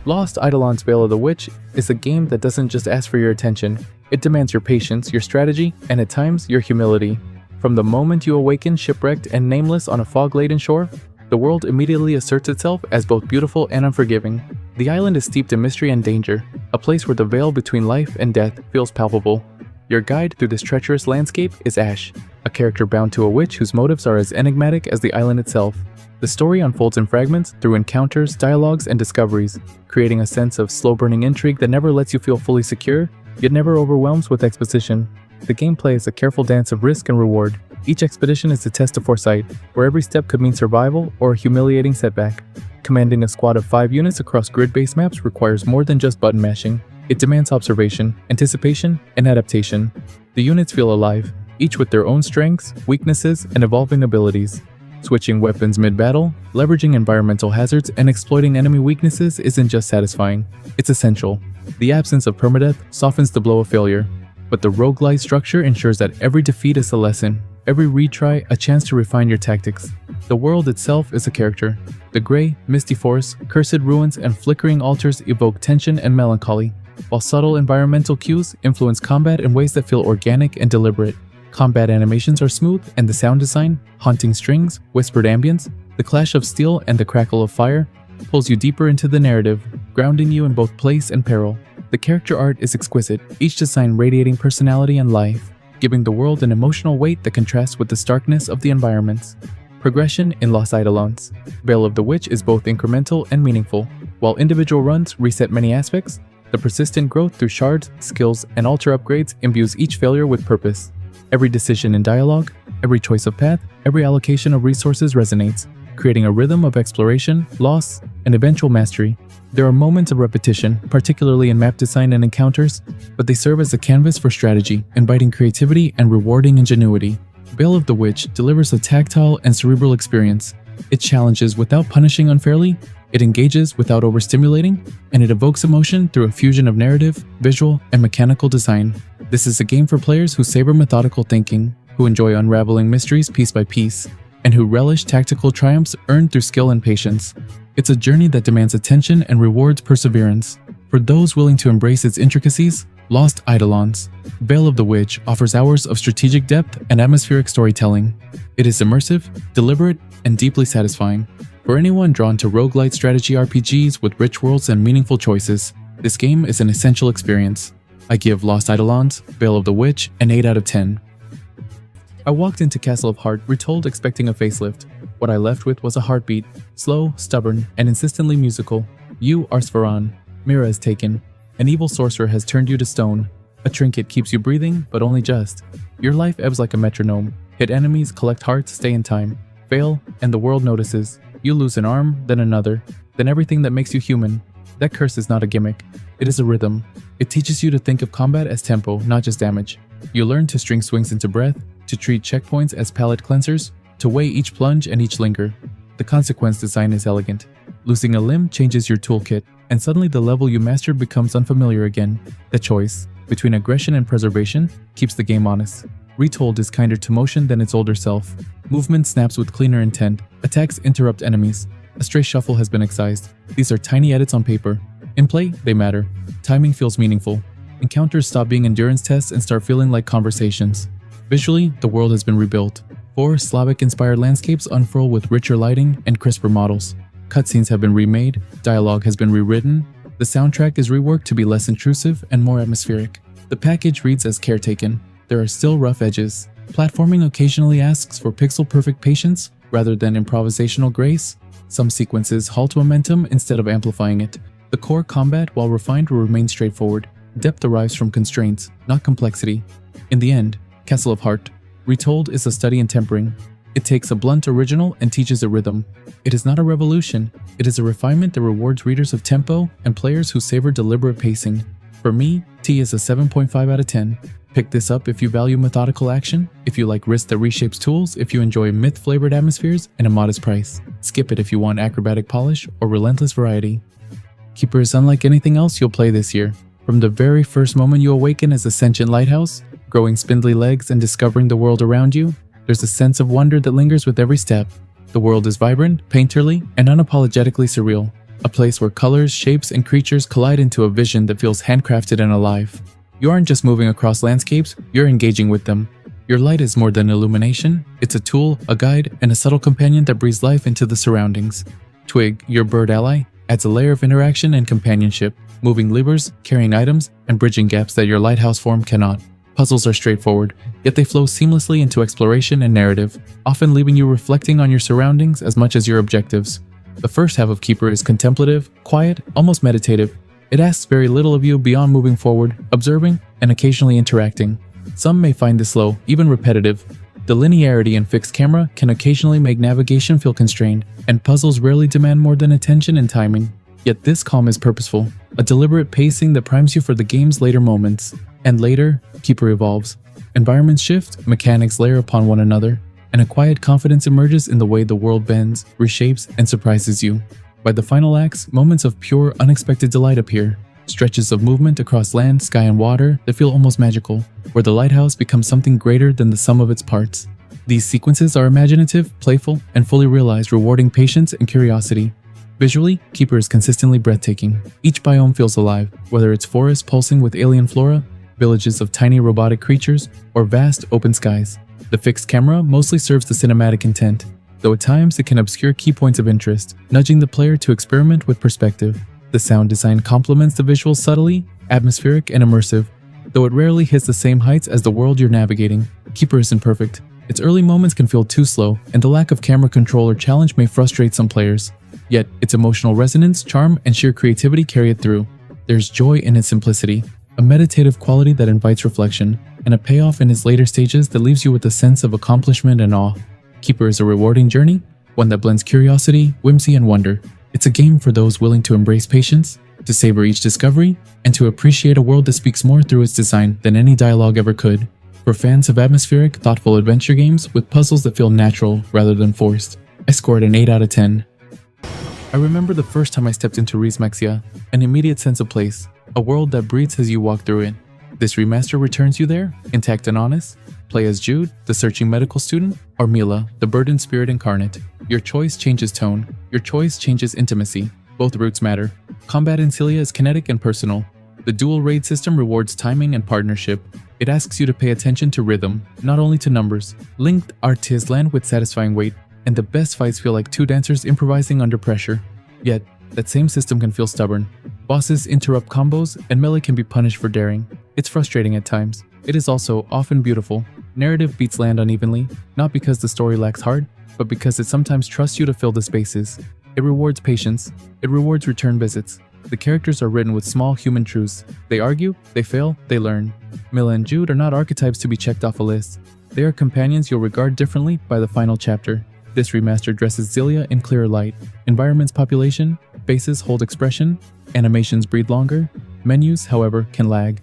Speaker 2: Lost Eidolon's Veil of the Witch is a game that doesn't just ask for your attention, it demands your patience, your strategy, and at times, your humility. From the moment you awaken shipwrecked and nameless on a fog-laden shore, the world immediately asserts itself as both beautiful and unforgiving. The island is steeped in mystery and danger, a place where the veil between life and death feels palpable. Your guide through this treacherous landscape is Ash, a character bound to a witch whose motives are as enigmatic as the island itself. The story unfolds in fragments through encounters, dialogues, and discoveries, creating a sense of slow-burning intrigue that never lets you feel fully secure, yet never overwhelms with exposition. The gameplay is a careful dance of risk and reward. Each expedition is a test of foresight, where every step could mean survival or a humiliating setback. Commanding a squad of 5 units across grid-based maps requires more than just button mashing. It demands observation, anticipation, and adaptation. The units feel alive, each with their own strengths, weaknesses, and evolving abilities. Switching weapons mid-battle, leveraging environmental hazards, and exploiting enemy weaknesses isn't just satisfying, it's essential. The absence of permadeath softens the blow of failure, but the roguelite structure ensures that every defeat is a lesson, every retry a chance to refine your tactics. The world itself is a character. The gray, misty forests, cursed ruins, and flickering altars evoke tension and melancholy, while subtle environmental cues influence combat in ways that feel organic and deliberate. Combat animations are smooth, and the sound design, haunting strings, whispered ambience, the clash of steel and the crackle of fire, pulls you deeper into the narrative, grounding you in both place and peril. The character art is exquisite, each design radiating personality and life, giving the world an emotional weight that contrasts with the starkness of the environments. Progression in Lost Eidolons. Veil of the Witch is both incremental and meaningful. While individual runs reset many aspects, the persistent growth through shards, skills, and altar upgrades imbues each failure with purpose. Every decision in dialogue, every choice of path, every allocation of resources resonates, creating a rhythm of exploration, loss, and eventual mastery. There are moments of repetition, particularly in map design and encounters, but they serve as a canvas for strategy, inviting creativity and rewarding ingenuity. Veil of the Witch delivers a tactile and cerebral experience. It challenges without punishing unfairly, it engages without overstimulating, and it evokes emotion through a fusion of narrative, visual, and mechanical design. This is a game for players who savor methodical thinking, who enjoy unraveling mysteries piece by piece, and who relish tactical triumphs earned through skill and patience. It's a journey that demands attention and rewards perseverance. For those willing to embrace its intricacies, Lost Eidolons. Veil of the Witch offers hours of strategic depth and atmospheric storytelling. It is immersive, deliberate, and deeply satisfying. For anyone drawn to roguelite strategy RPGs with rich worlds and meaningful choices, this game is an essential experience. I give Lost Eidolons, Veil of the Witch, an 8 out of 10. I walked into Castle of Heart retold expecting a facelift. What I left with was a heartbeat, slow, stubborn, and insistently musical. You are Svaran. Mira is taken. An evil sorcerer has turned you to stone. A trinket keeps you breathing, but only just. Your life ebbs like a metronome. Hit enemies, collect hearts, stay in time. Fail, and the world notices. You lose an arm, then another, then everything that makes you human. That curse is not a gimmick. It is a rhythm. It teaches you to think of combat as tempo, not just damage. You learn to string swings into breath, to treat checkpoints as palate cleansers, to weigh each plunge and each linger. The consequence design is elegant. Losing a limb changes your toolkit, and suddenly the level you mastered becomes unfamiliar again. The choice between aggression and preservation keeps the game honest. Retold is kinder to motion than its older self. Movement snaps with cleaner intent. Attacks interrupt enemies. A stray shuffle has been excised. These are tiny edits on paper. In play, they matter. Timing feels meaningful. Encounters stop being endurance tests and start feeling like conversations. Visually, the world has been rebuilt. 4 Slavic-inspired landscapes unfurl with richer lighting and crisper models. Cutscenes have been remade, dialogue has been rewritten, the soundtrack is reworked to be less intrusive and more atmospheric. The package reads as caretaken. There are still rough edges. Platforming occasionally asks for pixel-perfect patience rather than improvisational grace. Some sequences halt momentum instead of amplifying it. The core combat, while refined, will remain straightforward. Depth arrives from constraints, not complexity. In the end, Castle of Heart, Retold is a study in tempering. It takes a blunt original and teaches a rhythm. It is not a revolution. It is a refinement that rewards readers of tempo and players who savor deliberate pacing. For me, T is a 7.5 out of 10. Pick this up if you value methodical action, if you like risk that reshapes tools, if you enjoy myth-flavored atmospheres, and a modest price. Skip it if you want acrobatic polish or relentless variety. Keeper is unlike anything else you'll play this year. From the very first moment you awaken as a sentient lighthouse, growing spindly legs and discovering the world around you, there's a sense of wonder that lingers with every step. The world is vibrant, painterly, and unapologetically surreal. A place where colors, shapes, and creatures collide into a vision that feels handcrafted and alive. You aren't just moving across landscapes, you're engaging with them. Your light is more than illumination. It's a tool, a guide, and a subtle companion that breathes life into the surroundings. Twig, your bird ally, adds a layer of interaction and companionship, moving levers, carrying items, and bridging gaps that your lighthouse form cannot. Puzzles are straightforward, yet they flow seamlessly into exploration and narrative, often leaving you reflecting on your surroundings as much as your objectives. The first half of Keeper is contemplative, quiet, almost meditative. It asks very little of you beyond moving forward, observing, and occasionally interacting. Some may find this slow, even repetitive. The linearity and fixed camera can occasionally make navigation feel constrained, and puzzles rarely demand more than attention and timing. Yet this calm is purposeful, a deliberate pacing that primes you for the game's later moments. And later, Keeper evolves. Environments shift, mechanics layer upon one another, and a quiet confidence emerges in the way the world bends, reshapes, and surprises you. By the final acts, moments of pure, unexpected delight appear. Stretches of movement across land, sky, and water that feel almost magical, where the lighthouse becomes something greater than the sum of its parts. These sequences are imaginative, playful, and fully realized, rewarding patience and curiosity. Visually, Keeper is consistently breathtaking. Each biome feels alive, whether it's forests pulsing with alien flora, villages of tiny robotic creatures, or vast open skies. The fixed camera mostly serves the cinematic intent, though at times it can obscure key points of interest, nudging the player to experiment with perspective. The sound design complements the visuals subtly, atmospheric, and immersive, though it rarely hits the same heights as the world you're navigating. Keeper isn't perfect. Its early moments can feel too slow, and the lack of camera control or challenge may frustrate some players. Yet, its emotional resonance, charm, and sheer creativity carry it through. There's joy in its simplicity, a meditative quality that invites reflection, and a payoff in its later stages that leaves you with a sense of accomplishment and awe. Keeper is a rewarding journey, one that blends curiosity, whimsy, and wonder. It's a game for those willing to embrace patience, to savor each discovery, and to appreciate a world that speaks more through its design than any dialogue ever could. For fans of atmospheric, thoughtful adventure games with puzzles that feel natural rather than forced, I scored an 8 out of 10. I remember the first time I stepped into Rizmexia, an immediate sense of place, a world that breathes as you walk through it. This remaster returns you there, intact and honest. Play as Jude, the searching medical student, or Mila, the burdened spirit incarnate. Your choice changes tone. Your choice changes intimacy. Both routes matter. Combat in Cilia is kinetic and personal. The dual raid system rewards timing and partnership. It asks you to pay attention to rhythm, not only to numbers. Linked artists land with satisfying weight, and the best fights feel like two dancers improvising under pressure. Yet, that same system can feel stubborn. Bosses interrupt combos, and melee can be punished for daring. It's frustrating at times. It is also often beautiful. Narrative beats land unevenly, not because the story lacks heart, but because it sometimes trusts you to fill the spaces. It rewards patience. It rewards return visits. The characters are written with small human truths. They argue, they fail, they learn. Mila and Jude are not archetypes to be checked off a list. They are companions you'll regard differently by the final chapter. This remaster dresses Zelia in clearer light. Environment's population, faces hold expression, animations breathe longer. Menus, however, can lag.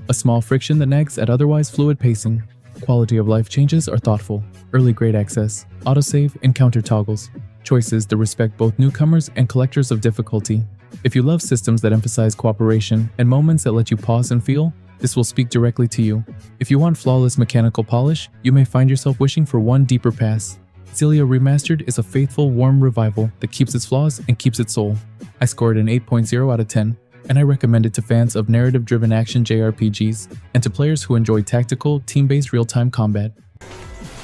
Speaker 2: A small friction that nags at otherwise fluid pacing. Quality of life changes are thoughtful. Early grade access, autosave, encounter toggles. Choices that respect both newcomers and collectors of difficulty. If you love systems that emphasize cooperation and moments that let you pause and feel, this will speak directly to you. If you want flawless mechanical polish, you may find yourself wishing for one deeper pass. Zelia Remastered is a faithful, warm revival that keeps its flaws and keeps its soul. I scored an 8.0 out of 10, and I recommend it to fans of narrative-driven action JRPGs and to players who enjoy tactical, team-based real-time combat.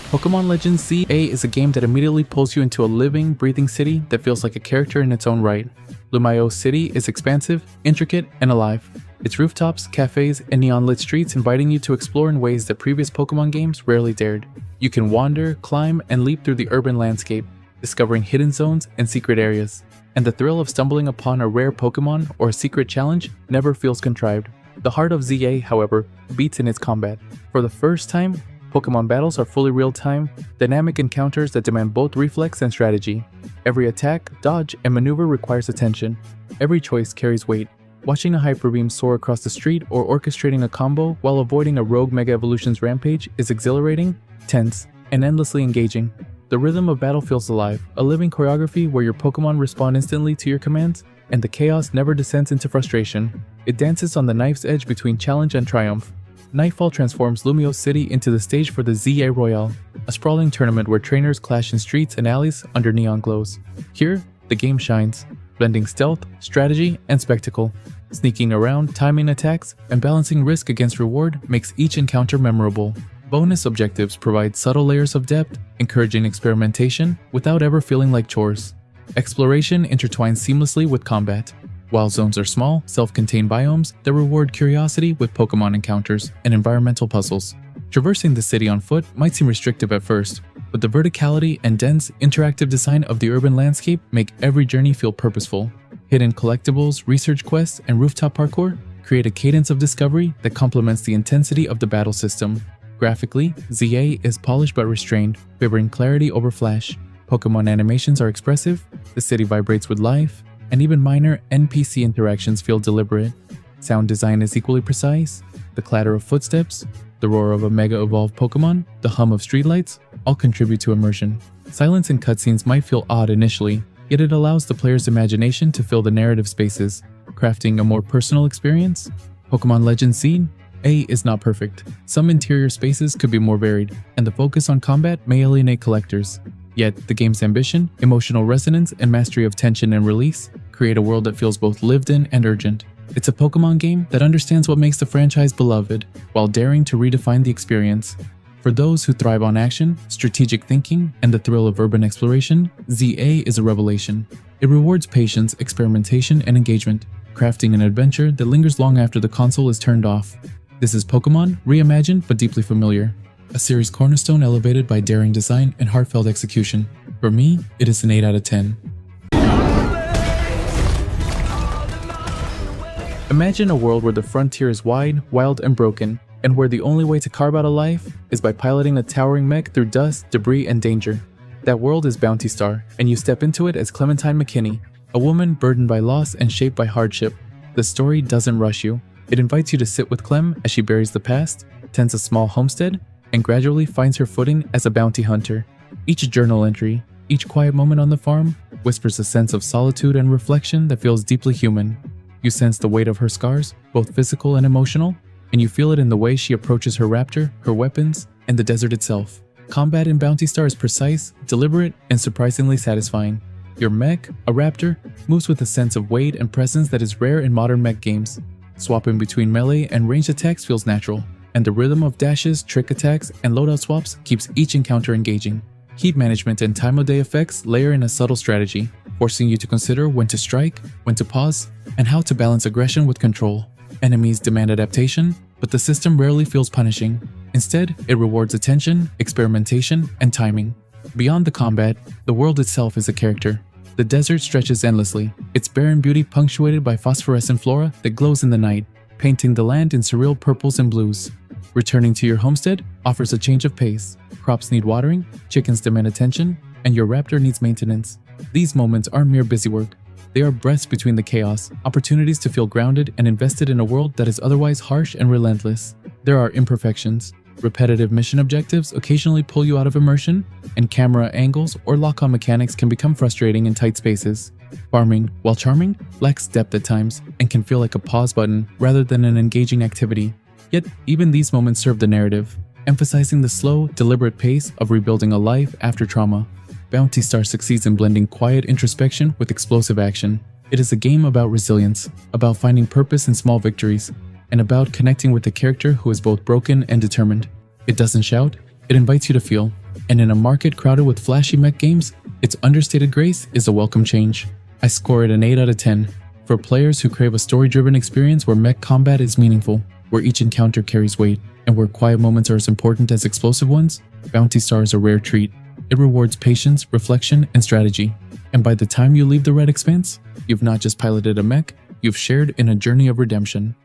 Speaker 2: Pokemon Legends ZA is a game that immediately pulls you into a living, breathing city that feels like a character in its own right. Lumayo City is expansive, intricate, and alive. Its rooftops, cafes, and neon-lit streets inviting you to explore in ways that previous Pokemon games rarely dared. You can wander, climb, and leap through the urban landscape, discovering hidden zones and secret areas. And the thrill of stumbling upon a rare Pokemon or a secret challenge never feels contrived. The heart of ZA, however, beats in its combat. For the first time, Pokemon battles are fully real-time, dynamic encounters that demand both reflex and strategy. Every attack, dodge, and maneuver requires attention. Every choice carries weight. Watching a Hyper Beam soar across the street or orchestrating a combo while avoiding a rogue Mega Evolution's rampage is exhilarating, tense, and endlessly engaging. The rhythm of battle feels alive, a living choreography where your Pokemon respond instantly to your commands, and the chaos never descends into frustration. It dances on the knife's edge between challenge and triumph. Nightfall transforms Lumiose City into the stage for the ZA Royale, a sprawling tournament where trainers clash in streets and alleys under neon glows. Here, the game shines, blending stealth, strategy, and spectacle. Sneaking around, timing attacks, and balancing risk against reward makes each encounter memorable. Bonus objectives provide subtle layers of depth, encouraging experimentation without ever feeling like chores. Exploration intertwines seamlessly with combat. While zones are small, self-contained biomes that reward curiosity with Pokemon encounters and environmental puzzles. Traversing the city on foot might seem restrictive at first, but the verticality and dense, interactive design of the urban landscape make every journey feel purposeful. Hidden collectibles, research quests, and rooftop parkour create a cadence of discovery that complements the intensity of the battle system. Graphically, ZA is polished but restrained, favoring clarity over flash. Pokemon animations are expressive, the city vibrates with life, and even minor NPC interactions feel deliberate. Sound design is equally precise. The clatter of footsteps, the roar of a Mega Evolved Pokemon, the hum of streetlights, all contribute to immersion. Silence in cutscenes might feel odd initially, yet it allows the player's imagination to fill the narrative spaces, crafting a more personal experience. Pokemon Legends ZA is not perfect. Some interior spaces could be more varied, and the focus on combat may alienate collectors. Yet, the game's ambition, emotional resonance, and mastery of tension and release create a world that feels both lived in and urgent. It's a Pokemon game that understands what makes the franchise beloved, while daring to redefine the experience. For those who thrive on action, strategic thinking, and the thrill of urban exploration, ZA is a revelation. It rewards patience, experimentation, and engagement, crafting an adventure that lingers long after the console is turned off. This is Pokemon, reimagined but deeply familiar. A series cornerstone elevated by daring design and heartfelt execution. For me, it is an 8 out of 10. Imagine a world where the frontier is wide, wild, and broken, and where the only way to carve out a life is by piloting a towering mech through dust, debris, and danger. That world is Bounty Star, and you step into it as Clementine McKinney, a woman burdened by loss and shaped by hardship. The story doesn't rush you. It invites you to sit with Clem as she buries the past, tends a small homestead, and gradually finds her footing as a bounty hunter. Each journal entry, each quiet moment on the farm, whispers a sense of solitude and reflection that feels deeply human. You sense the weight of her scars, both physical and emotional, and you feel it in the way she approaches her raptor, her weapons, and the desert itself. Combat in Bounty Star is precise, deliberate, and surprisingly satisfying. Your mech, a raptor, moves with a sense of weight and presence that is rare in modern mech games. Swapping between melee and ranged attacks feels natural, and the rhythm of dashes, trick attacks, and loadout swaps keeps each encounter engaging. Heat management and time of day effects layer in a subtle strategy, forcing you to consider when to strike, when to pause, and how to balance aggression with control. Enemies demand adaptation, but the system rarely feels punishing. Instead, it rewards attention, experimentation, and timing. Beyond the combat, the world itself is a character. The desert stretches endlessly, its barren beauty punctuated by phosphorescent flora that glows in the night, painting the land in surreal purples and blues. Returning to your homestead offers a change of pace. Crops need watering, chickens demand attention, and your raptor needs maintenance. These moments aren't mere busywork. They are breaths between the chaos, opportunities to feel grounded and invested in a world that is otherwise harsh and relentless. There are imperfections. Repetitive mission objectives occasionally pull you out of immersion, and camera angles or lock-on mechanics can become frustrating in tight spaces. Farming, while charming, lacks depth at times and can feel like a pause button rather than an engaging activity. Yet, even these moments serve the narrative, emphasizing the slow, deliberate pace of rebuilding a life after trauma. Bounty Star succeeds in blending quiet introspection with explosive action. It is a game about resilience, about finding purpose in small victories, and about connecting with a character who is both broken and determined. It doesn't shout, it invites you to feel, and in a market crowded with flashy mech games, its understated grace is a welcome change. I score it an 8 out of 10, for players who crave a story-driven experience where mech combat is meaningful, where each encounter carries weight, and where quiet moments are as important as explosive ones. Bounty Star is a rare treat. It rewards patience, reflection, and strategy. And by the time you leave the Red Expanse, you've not just piloted a mech, you've shared in a journey of redemption.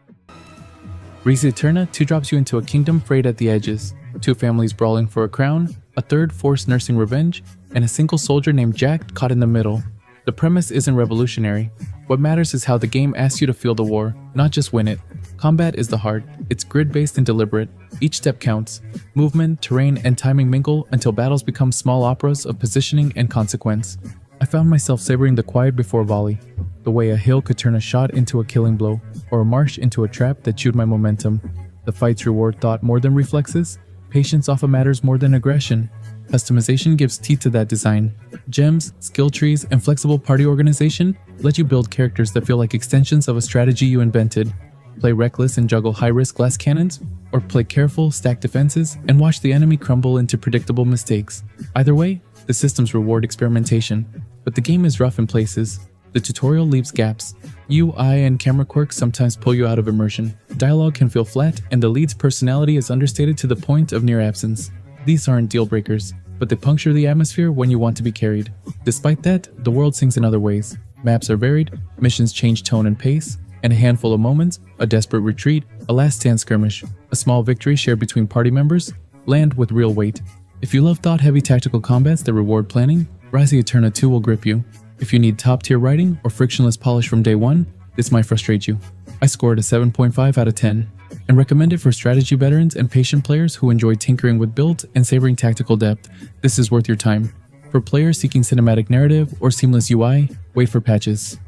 Speaker 2: Res Eterna 2 drops you into a kingdom frayed at the edges, 2 families brawling for a crown, a third force nursing revenge, and a single soldier named Jack caught in the middle. The premise isn't revolutionary. What matters is how the game asks you to feel the war, not just win it. Combat is the heart. It's grid-based and deliberate. Each step counts. Movement, terrain, and timing mingle until battles become small operas of positioning and consequence. I found myself savoring the quiet before volley, the way a hill could turn a shot into a killing blow, or a marsh into a trap that chewed my momentum. The fights reward thought more than reflexes. Patience often matters more than aggression. Customization gives teeth to that design. Gems, skill trees, and flexible party organization let you build characters that feel like extensions of a strategy you invented. Play reckless and juggle high-risk glass cannons, or play careful, stack defenses, and watch the enemy crumble into predictable mistakes. Either way, the systems reward experimentation, but the game is rough in places. The tutorial leaves gaps. UI and camera quirks sometimes pull you out of immersion. Dialogue can feel flat, and the lead's personality is understated to the point of near absence. These aren't deal breakers, but they puncture the atmosphere when you want to be carried. Despite that, the world sings in other ways. Maps are varied, missions change tone and pace, and a handful of moments, a desperate retreat, a last-stand skirmish, a small victory shared between party members, land with real weight. If you love thought-heavy tactical combats that reward planning, Rise Eterna 2 will grip you. If you need top-tier writing or frictionless polish from day one, this might frustrate you. I scored a 7.5 out of 10, and recommend it for strategy veterans and patient players who enjoy tinkering with builds and savoring tactical depth. This is worth your time. For players seeking cinematic narrative or seamless UI, wait for patches.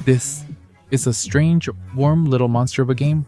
Speaker 2: This is a strange, warm little monster of a game.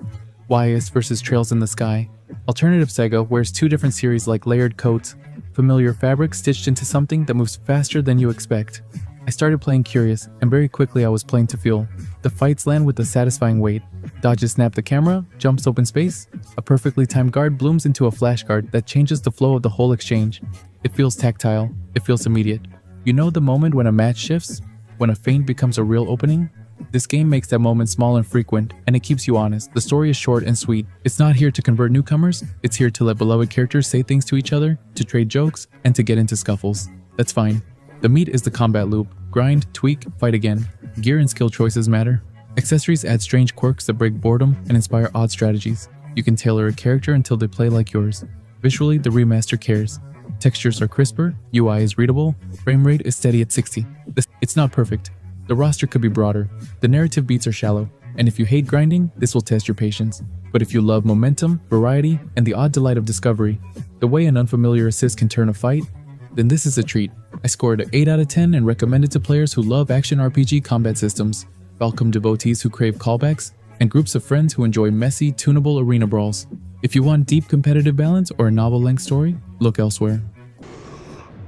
Speaker 2: YS versus Trails in the Sky. Alternative Sega wears 2 different series like layered coats, familiar fabric stitched into something that moves faster than you expect. I started playing curious, and very quickly I was playing to feel. The fights land with a satisfying weight. Dodges snap the camera, jumps open space. A perfectly timed guard blooms into a flash guard that changes the flow of the whole exchange. It feels tactile. It feels immediate. You know the moment when a match shifts? When a feint becomes a real opening? This game makes that moment small and frequent, and it keeps you honest. The story is short and sweet. It's not here to convert newcomers, it's here to let beloved characters say things to each other, to trade jokes, and to get into scuffles. That's fine. The meat is the combat loop. Grind, tweak, fight again. Gear and skill choices matter. Accessories add strange quirks that break boredom and inspire odd strategies. You can tailor a character until they play like yours. Visually, the remaster cares. Textures are crisper, UI is readable, frame rate is steady at 60. It's not perfect. The roster could be broader, the narrative beats are shallow, and if you hate grinding, this will test your patience. But if you love momentum, variety, and the odd delight of discovery, the way an unfamiliar assist can turn a fight, then this is a treat. I scored an 8 out of 10 and recommend it to players who love action RPG combat systems, welcome devotees who crave callbacks, and groups of friends who enjoy messy, tunable arena brawls. If you want deep competitive balance or a novel-length story, look elsewhere.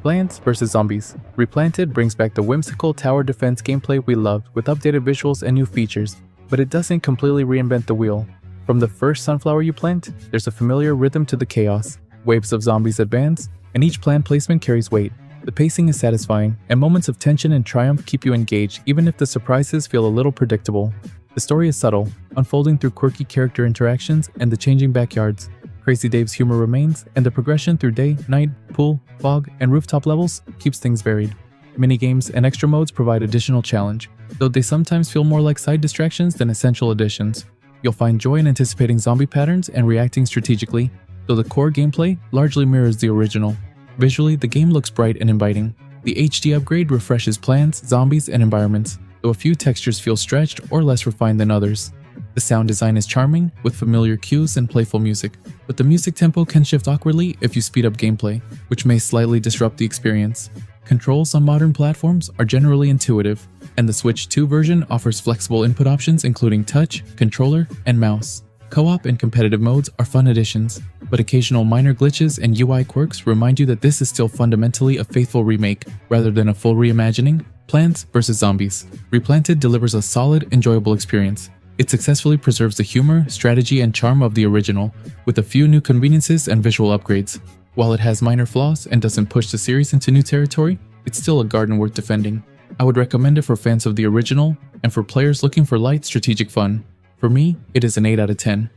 Speaker 2: Plants vs. Zombies. Replanted brings back the whimsical tower defense gameplay we loved with updated visuals and new features, but it doesn't completely reinvent the wheel. From the first sunflower you plant, there's a familiar rhythm to the chaos. Waves of zombies advance, and each plant placement carries weight. The pacing is satisfying, and moments of tension and triumph keep you engaged even if the surprises feel a little predictable. The story is subtle, unfolding through quirky character interactions and the changing backyards, Crazy Dave's humor remains, and the progression through day, night, pool, fog, and rooftop levels keeps things varied. Minigames and extra modes provide additional challenge, though they sometimes feel more like side distractions than essential additions. You'll find joy in anticipating zombie patterns and reacting strategically, though the core gameplay largely mirrors the original. Visually, the game looks bright and inviting. The HD upgrade refreshes plants, zombies, and environments, though a few textures feel stretched or less refined than others. The sound design is charming, with familiar cues and playful music, but the music tempo can shift awkwardly if you speed up gameplay, which may slightly disrupt the experience. Controls on modern platforms are generally intuitive, and the Switch 2 version offers flexible input options including touch, controller, and mouse. Co-op and competitive modes are fun additions, but occasional minor glitches and UI quirks remind you that this is still fundamentally a faithful remake rather than a full reimagining. Plants vs. Zombies. Replanted delivers a solid, enjoyable experience. It successfully preserves the humor, strategy, and charm of the original, with a few new conveniences and visual upgrades. While it has minor flaws and doesn't push the series into new territory, it's still a garden worth defending. I would recommend it for fans of the original and for players looking for light strategic fun. For me, it is an 8 out of 10.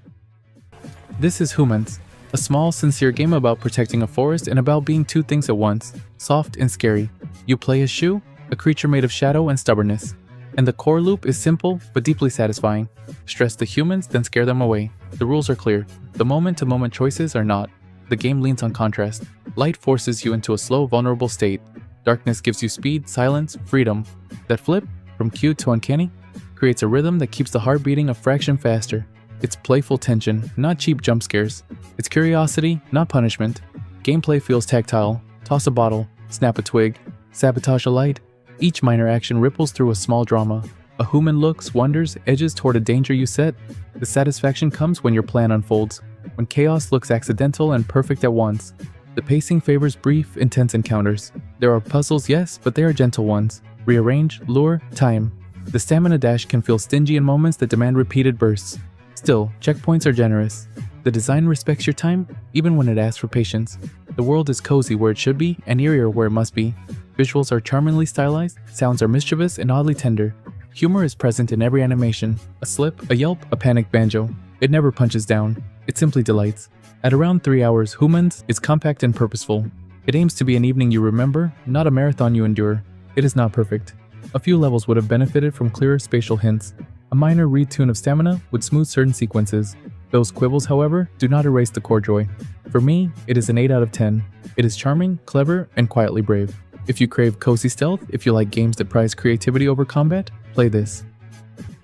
Speaker 2: This is Humans, a small, sincere game about protecting a forest and about being two things at once, soft and scary. You play as Shu, a creature made of shadow and stubbornness. And the core loop is simple but deeply satisfying. Stress the humans, then scare them away. The rules are clear. The moment-to-moment choices are not. The game leans on contrast. Light forces you into a slow, vulnerable state. Darkness gives you speed, silence, freedom. That flip, from cute to uncanny, creates a rhythm that keeps the heart beating a fraction faster. It's playful tension, not cheap jump scares. It's curiosity, not punishment. Gameplay feels tactile. Toss a bottle, snap a twig, sabotage a light. Each minor action ripples through a small drama. A human looks, wonders, edges toward a danger you set. The satisfaction comes when your plan unfolds, when chaos looks accidental and perfect at once. The pacing favors brief, intense encounters. There are puzzles, yes, but they are gentle ones. Rearrange, lure, time. The stamina dash can feel stingy in moments that demand repeated bursts. Still, checkpoints are generous. The design respects your time, even when it asks for patience. The world is cozy where it should be, and eerier where it must be. Visuals are charmingly stylized, sounds are mischievous and oddly tender. Humor is present in every animation. A slip, a yelp, a panicked banjo. It never punches down. It simply delights. At around 3 hours, Humans is compact and purposeful. It aims to be an evening you remember, not a marathon you endure. It is not perfect. A few levels would have benefited from clearer spatial hints. A minor retune of stamina would smooth certain sequences. Those quibbles, however, do not erase the core joy. For me, it is an 8 out of 10. It is charming, clever, and quietly brave. If you crave cozy stealth, if you like games that prize creativity over combat, play this.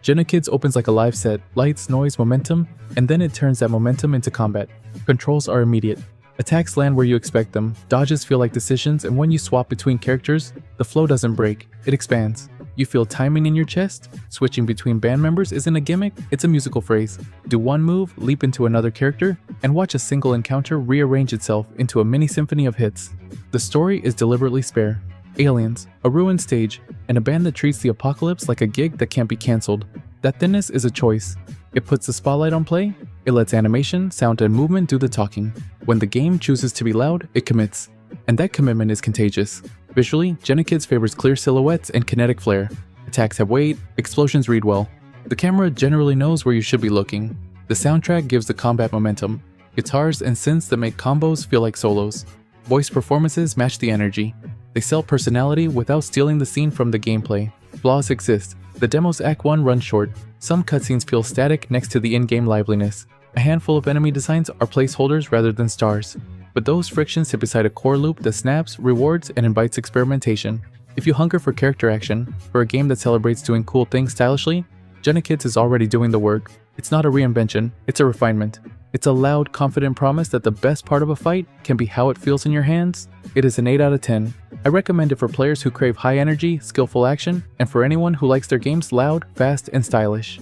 Speaker 2: Jenna Kids opens like a live set, lights, noise, momentum, and then it turns that momentum into combat. Controls are immediate. Attacks land where you expect them, dodges feel like decisions, and when you swap between characters, the flow doesn't break, it expands. You feel timing in your chest. Switching between band members isn't a gimmick, it's a musical phrase. Do one move, leap into another character, and watch a single encounter rearrange itself into a mini symphony of hits. The story is deliberately spare. Aliens, a ruined stage, and a band that treats the apocalypse like a gig that can't be cancelled. That thinness is a choice. It puts the spotlight on play, it lets animation, sound, and movement do the talking. When the game chooses to be loud, it commits. And that commitment is contagious. Visually, Jenna Kids favors clear silhouettes and kinetic flair. Attacks have weight, explosions read well. The camera generally knows where you should be looking. The soundtrack gives the combat momentum. Guitars and synths that make combos feel like solos. Voice performances match the energy. They sell personality without stealing the scene from the gameplay. Flaws exist. The demo's Act 1 runs short. Some cutscenes feel static next to the in-game liveliness. A handful of enemy designs are placeholders rather than stars. But those frictions sit beside a core loop that snaps, rewards, and invites experimentation. If you hunger for character action, for a game that celebrates doing cool things stylishly, Jenna Kids is already doing the work. It's not a reinvention, it's a refinement. It's a loud, confident promise that the best part of a fight can be how it feels in your hands. It is an 8 out of 10. I recommend it for players who crave high energy, skillful action, and for anyone who likes their games loud, fast, and stylish.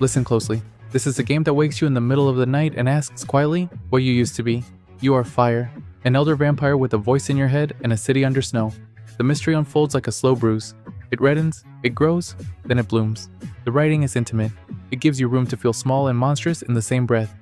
Speaker 2: Listen closely. This is a game that wakes you in the middle of the night and asks quietly what you used to be. You are fire, an elder vampire with a voice in your head and a city under snow. The mystery unfolds like a slow bruise. It reddens, it grows, then it blooms. The writing is intimate. It gives you room to feel small and monstrous in the same breath.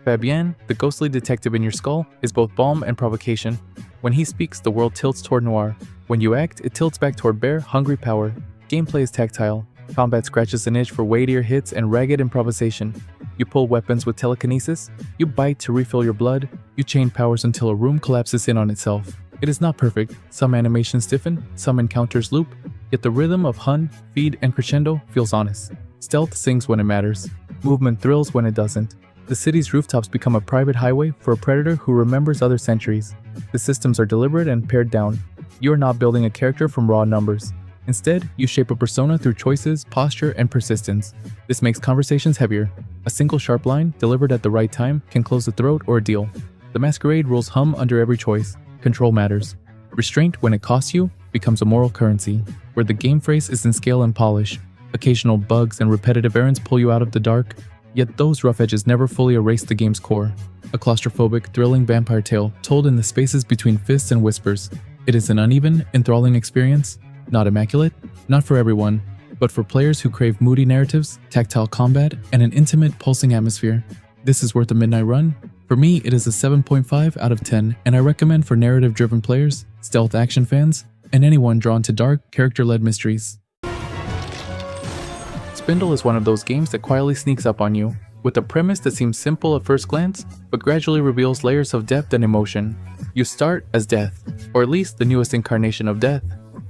Speaker 2: Fabienne, the ghostly detective in your skull, is both balm and provocation. When he speaks, the world tilts toward noir. When you act, it tilts back toward bare, hungry power. Gameplay is tactile. Combat scratches an itch for weightier hits and ragged improvisation. You pull weapons with telekinesis, you bite to refill your blood, you chain powers until a room collapses in on itself. It is not perfect, some animations stiffen, some encounters loop, yet the rhythm of hunt, feed, and crescendo feels honest. Stealth sings when it matters. Movement thrills when it doesn't. The city's rooftops become a private highway for a predator who remembers other centuries. The systems are deliberate and pared down. You are not building a character from raw numbers. Instead, you shape a persona through choices, posture, and persistence. This makes conversations heavier. A single sharp line, delivered at the right time, can close a throat or a deal. The masquerade rules hum under every choice. Control matters. Restraint, when it costs you, becomes a moral currency, where the game phrase is in scale and polish. Occasional bugs and repetitive errands pull you out of the dark, yet those rough edges never fully erase the game's core. A claustrophobic, thrilling vampire tale told in the spaces between fists and whispers. It is an uneven, enthralling experience. Not immaculate, not for everyone, but for players who crave moody narratives, tactile combat, and an intimate, pulsing atmosphere. This is worth a midnight run. For me, it is a 7.5 out of 10, and I recommend for narrative-driven players, stealth action fans, and anyone drawn to dark, character-led mysteries. Spindle is one of those games that quietly sneaks up on you, with a premise that seems simple at first glance, but gradually reveals layers of depth and emotion. You start as Death, or at least the newest incarnation of Death,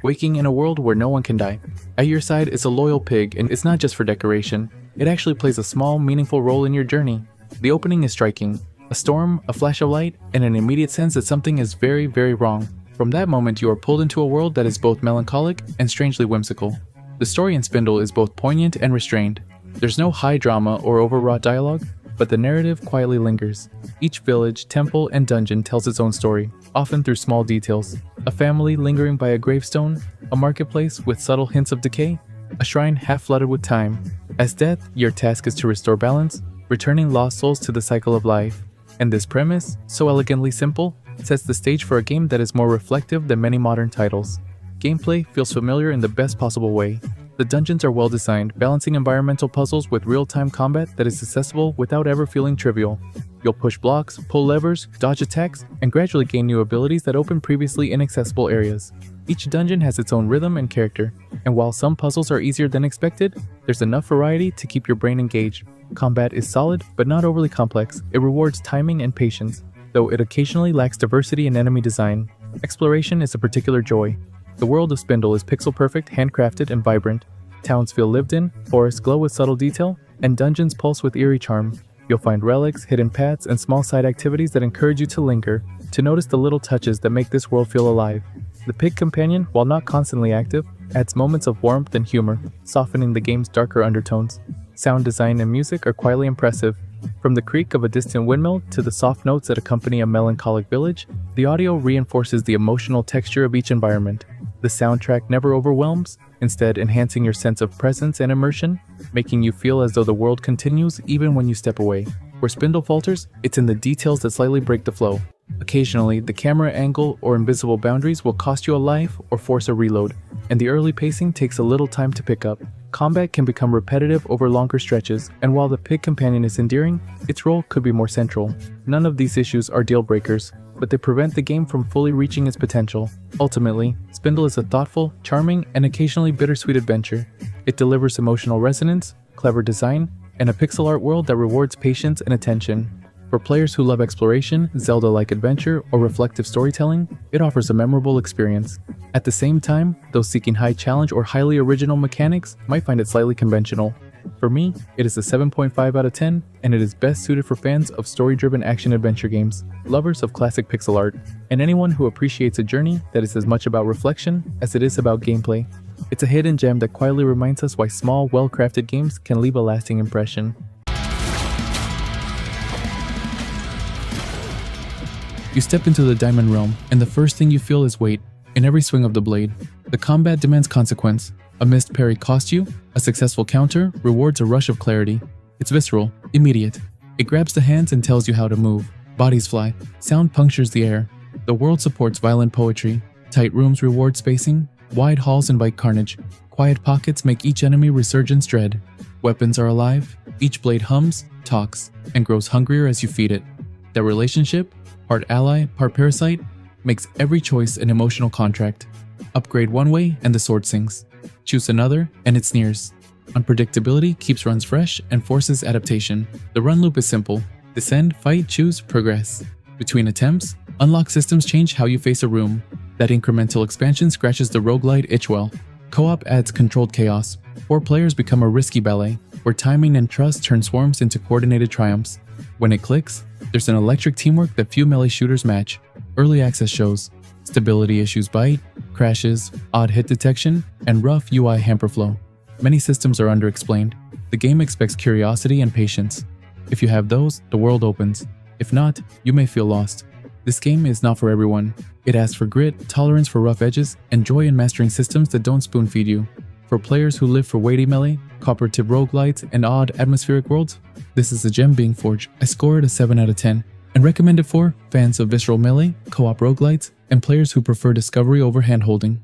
Speaker 2: waking in a world where no one can die. At your side is a loyal pig, and it's not just for decoration. It actually plays a small, meaningful role in your journey. The opening is striking. A storm, a flash of light, and an immediate sense that something is very, very wrong. From that moment, you are pulled into a world that is both melancholic and strangely whimsical. The story in Spindle is both poignant and restrained. There's no high drama or overwrought dialogue, but the narrative quietly lingers. Each village, temple, and dungeon tells its own story, often through small details. A family lingering by a gravestone, a marketplace with subtle hints of decay, a shrine half flooded with time. As Death, your task is to restore balance, returning lost souls to the cycle of life. And this premise, so elegantly simple, sets the stage for a game that is more reflective than many modern titles. Gameplay feels familiar in the best possible way. The dungeons are well designed, balancing environmental puzzles with real-time combat that is accessible without ever feeling trivial. You'll push blocks, pull levers, dodge attacks, and gradually gain new abilities that open previously inaccessible areas. Each dungeon has its own rhythm and character, and while some puzzles are easier than expected, there's enough variety to keep your brain engaged. Combat is solid, but not overly complex. It rewards timing and patience, though it occasionally lacks diversity in enemy design. Exploration is a particular joy. The world of Spindle is pixel-perfect, handcrafted, and vibrant. Towns feel lived in, forests glow with subtle detail, and dungeons pulse with eerie charm. You'll find relics, hidden paths, and small side activities that encourage you to linger, to notice the little touches that make this world feel alive. The pig companion, while not constantly active, adds moments of warmth and humor, softening the game's darker undertones. Sound design and music are quietly impressive. From the creak of a distant windmill to the soft notes that accompany a melancholic village, the audio reinforces the emotional texture of each environment. The soundtrack never overwhelms, instead enhancing your sense of presence and immersion, making you feel as though the world continues even when you step away. Where Spindle falters, it's in the details that slightly break the flow. Occasionally, the camera angle or invisible boundaries will cost you a life or force a reload, and the early pacing takes a little time to pick up. Combat can become repetitive over longer stretches, and while the pig companion is endearing, its role could be more central. None of these issues are deal breakers, but they prevent the game from fully reaching its potential. Ultimately, Spindle is a thoughtful, charming, and occasionally bittersweet adventure. It delivers emotional resonance, clever design, and a pixel art world that rewards patience and attention. For players who love exploration, Zelda-like adventure, or reflective storytelling, it offers a memorable experience. At the same time, those seeking high challenge or highly original mechanics might find it slightly conventional. For me, it is a 7.5 out of 10, and it is best suited for fans of story-driven action-adventure games, lovers of classic pixel art, and anyone who appreciates a journey that is as much about reflection as it is about gameplay. It's a hidden gem that quietly reminds us why small, well-crafted games can leave a lasting impression. You step into the Diamond Realm, and the first thing you feel is weight in every swing of the blade. The combat demands consequence. A missed parry costs you, a successful counter rewards a rush of clarity. It's visceral, immediate. It grabs the hands and tells you how to move. Bodies fly, sound punctures the air. The world supports violent poetry. Tight rooms reward spacing, wide halls invite carnage. Quiet pockets make each enemy resurgence dread. Weapons are alive, each blade hums, talks, and grows hungrier as you feed it. That relationship, part ally, part parasite, makes every choice an emotional contract. Upgrade one way and the sword sings. Choose another and it sneers. Unpredictability keeps runs fresh and forces adaptation. The run loop is simple. Descend, fight, choose, progress. Between attempts, unlock systems change how you face a room. That incremental expansion scratches the roguelite itch well. Co-op adds controlled chaos. 4 players become a risky ballet, where timing and trust turn swarms into coordinated triumphs. When it clicks, there's an electric teamwork that few melee shooters match. Early access shows stability issues bite, crashes, odd hit detection, and rough UI hamper flow. Many systems are underexplained. The game expects curiosity and patience. If you have those, the world opens. If not, you may feel lost. This game is not for everyone. It asks for grit, tolerance for rough edges, and joy in mastering systems that don't spoon-feed you. For players who live for weighty melee, copper-tip roguelites, and odd atmospheric worlds, this is a gem being forged. I score it a 7 out of 10, and recommend it for fans of visceral melee, co-op roguelites, and players who prefer discovery over handholding.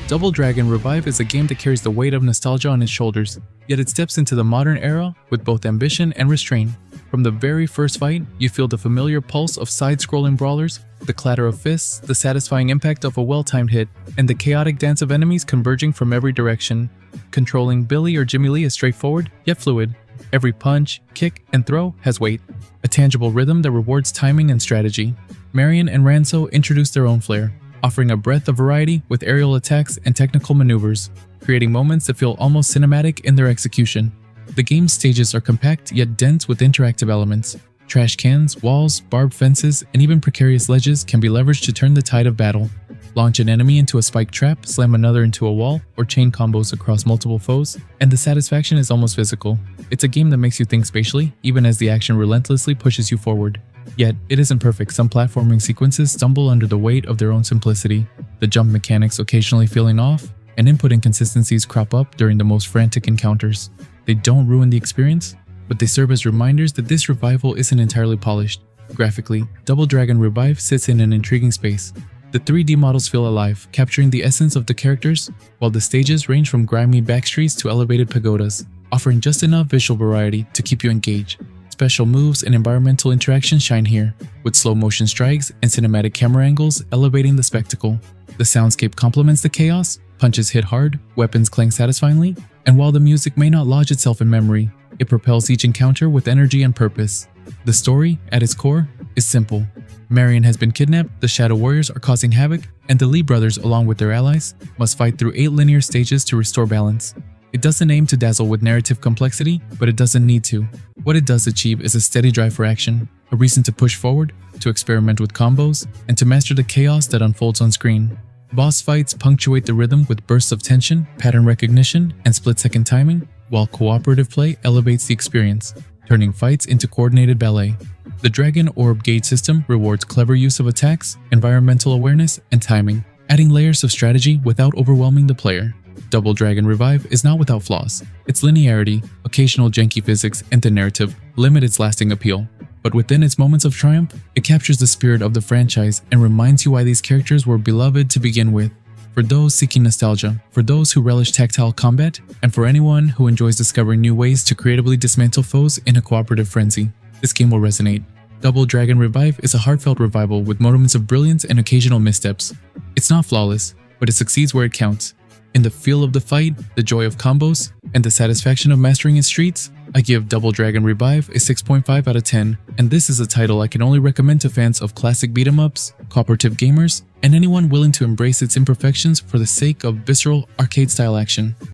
Speaker 2: Double Dragon Revive is a game that carries the weight of nostalgia on its shoulders, yet it steps into the modern era with both ambition and restraint. From the very first fight, you feel the familiar pulse of side-scrolling brawlers, the clatter of fists, the satisfying impact of a well-timed hit, and the chaotic dance of enemies converging from every direction. Controlling Billy or Jimmy Lee is straightforward, yet fluid. Every punch, kick, and throw has weight, a tangible rhythm that rewards timing and strategy. Marion and Ranso introduce their own flair, offering a breadth of variety with aerial attacks and technical maneuvers, creating moments that feel almost cinematic in their execution. The game's stages are compact yet dense with interactive elements. Trash cans, walls, barbed fences, and even precarious ledges can be leveraged to turn the tide of battle. Launch an enemy into a spike trap, slam another into a wall, or chain combos across multiple foes, and the satisfaction is almost physical. It's a game that makes you think spatially, even as the action relentlessly pushes you forward. Yet, it isn't perfect. Some platforming sequences stumble under the weight of their own simplicity, the jump mechanics occasionally feeling off, and input inconsistencies crop up during the most frantic encounters. They don't ruin the experience, but they serve as reminders that this revival isn't entirely polished. Graphically, Double Dragon Revive sits in an intriguing space. The 3D models feel alive, capturing the essence of the characters, while the stages range from grimy backstreets to elevated pagodas, offering just enough visual variety to keep you engaged. Special moves and environmental interactions shine here, with slow motion strikes and cinematic camera angles elevating the spectacle. The soundscape complements the chaos, punches hit hard, weapons clang satisfyingly, and while the music may not lodge itself in memory, it propels each encounter with energy and purpose. The story, at its core, is simple. Marion has been kidnapped, the Shadow Warriors are causing havoc, and the Lee brothers, along with their allies, must fight through 8 linear stages to restore balance. It doesn't aim to dazzle with narrative complexity, but it doesn't need to. What it does achieve is a steady drive for action, a reason to push forward, to experiment with combos, and to master the chaos that unfolds on screen. Boss fights punctuate the rhythm with bursts of tension, pattern recognition, and split-second timing, while cooperative play elevates the experience, turning fights into coordinated ballet. The Dragon Orb Gauge system rewards clever use of attacks, environmental awareness, and timing, adding layers of strategy without overwhelming the player. Double Dragon Revive is not without flaws. Its linearity, occasional janky physics, and the narrative limit its lasting appeal. But within its moments of triumph, it captures the spirit of the franchise and reminds you why these characters were beloved to begin with. For those seeking nostalgia, for those who relish tactile combat, and for anyone who enjoys discovering new ways to creatively dismantle foes in a cooperative frenzy, this game will resonate. Double Dragon Revive is a heartfelt revival with moments of brilliance and occasional missteps. It's not flawless, but it succeeds where it counts. In the feel of the fight, the joy of combos, and the satisfaction of mastering its streets, I give Double Dragon Revive a 6.5 out of 10, and this is a title I can only recommend to fans of classic beat-em-ups, cooperative gamers, and anyone willing to embrace its imperfections for the sake of visceral arcade-style action.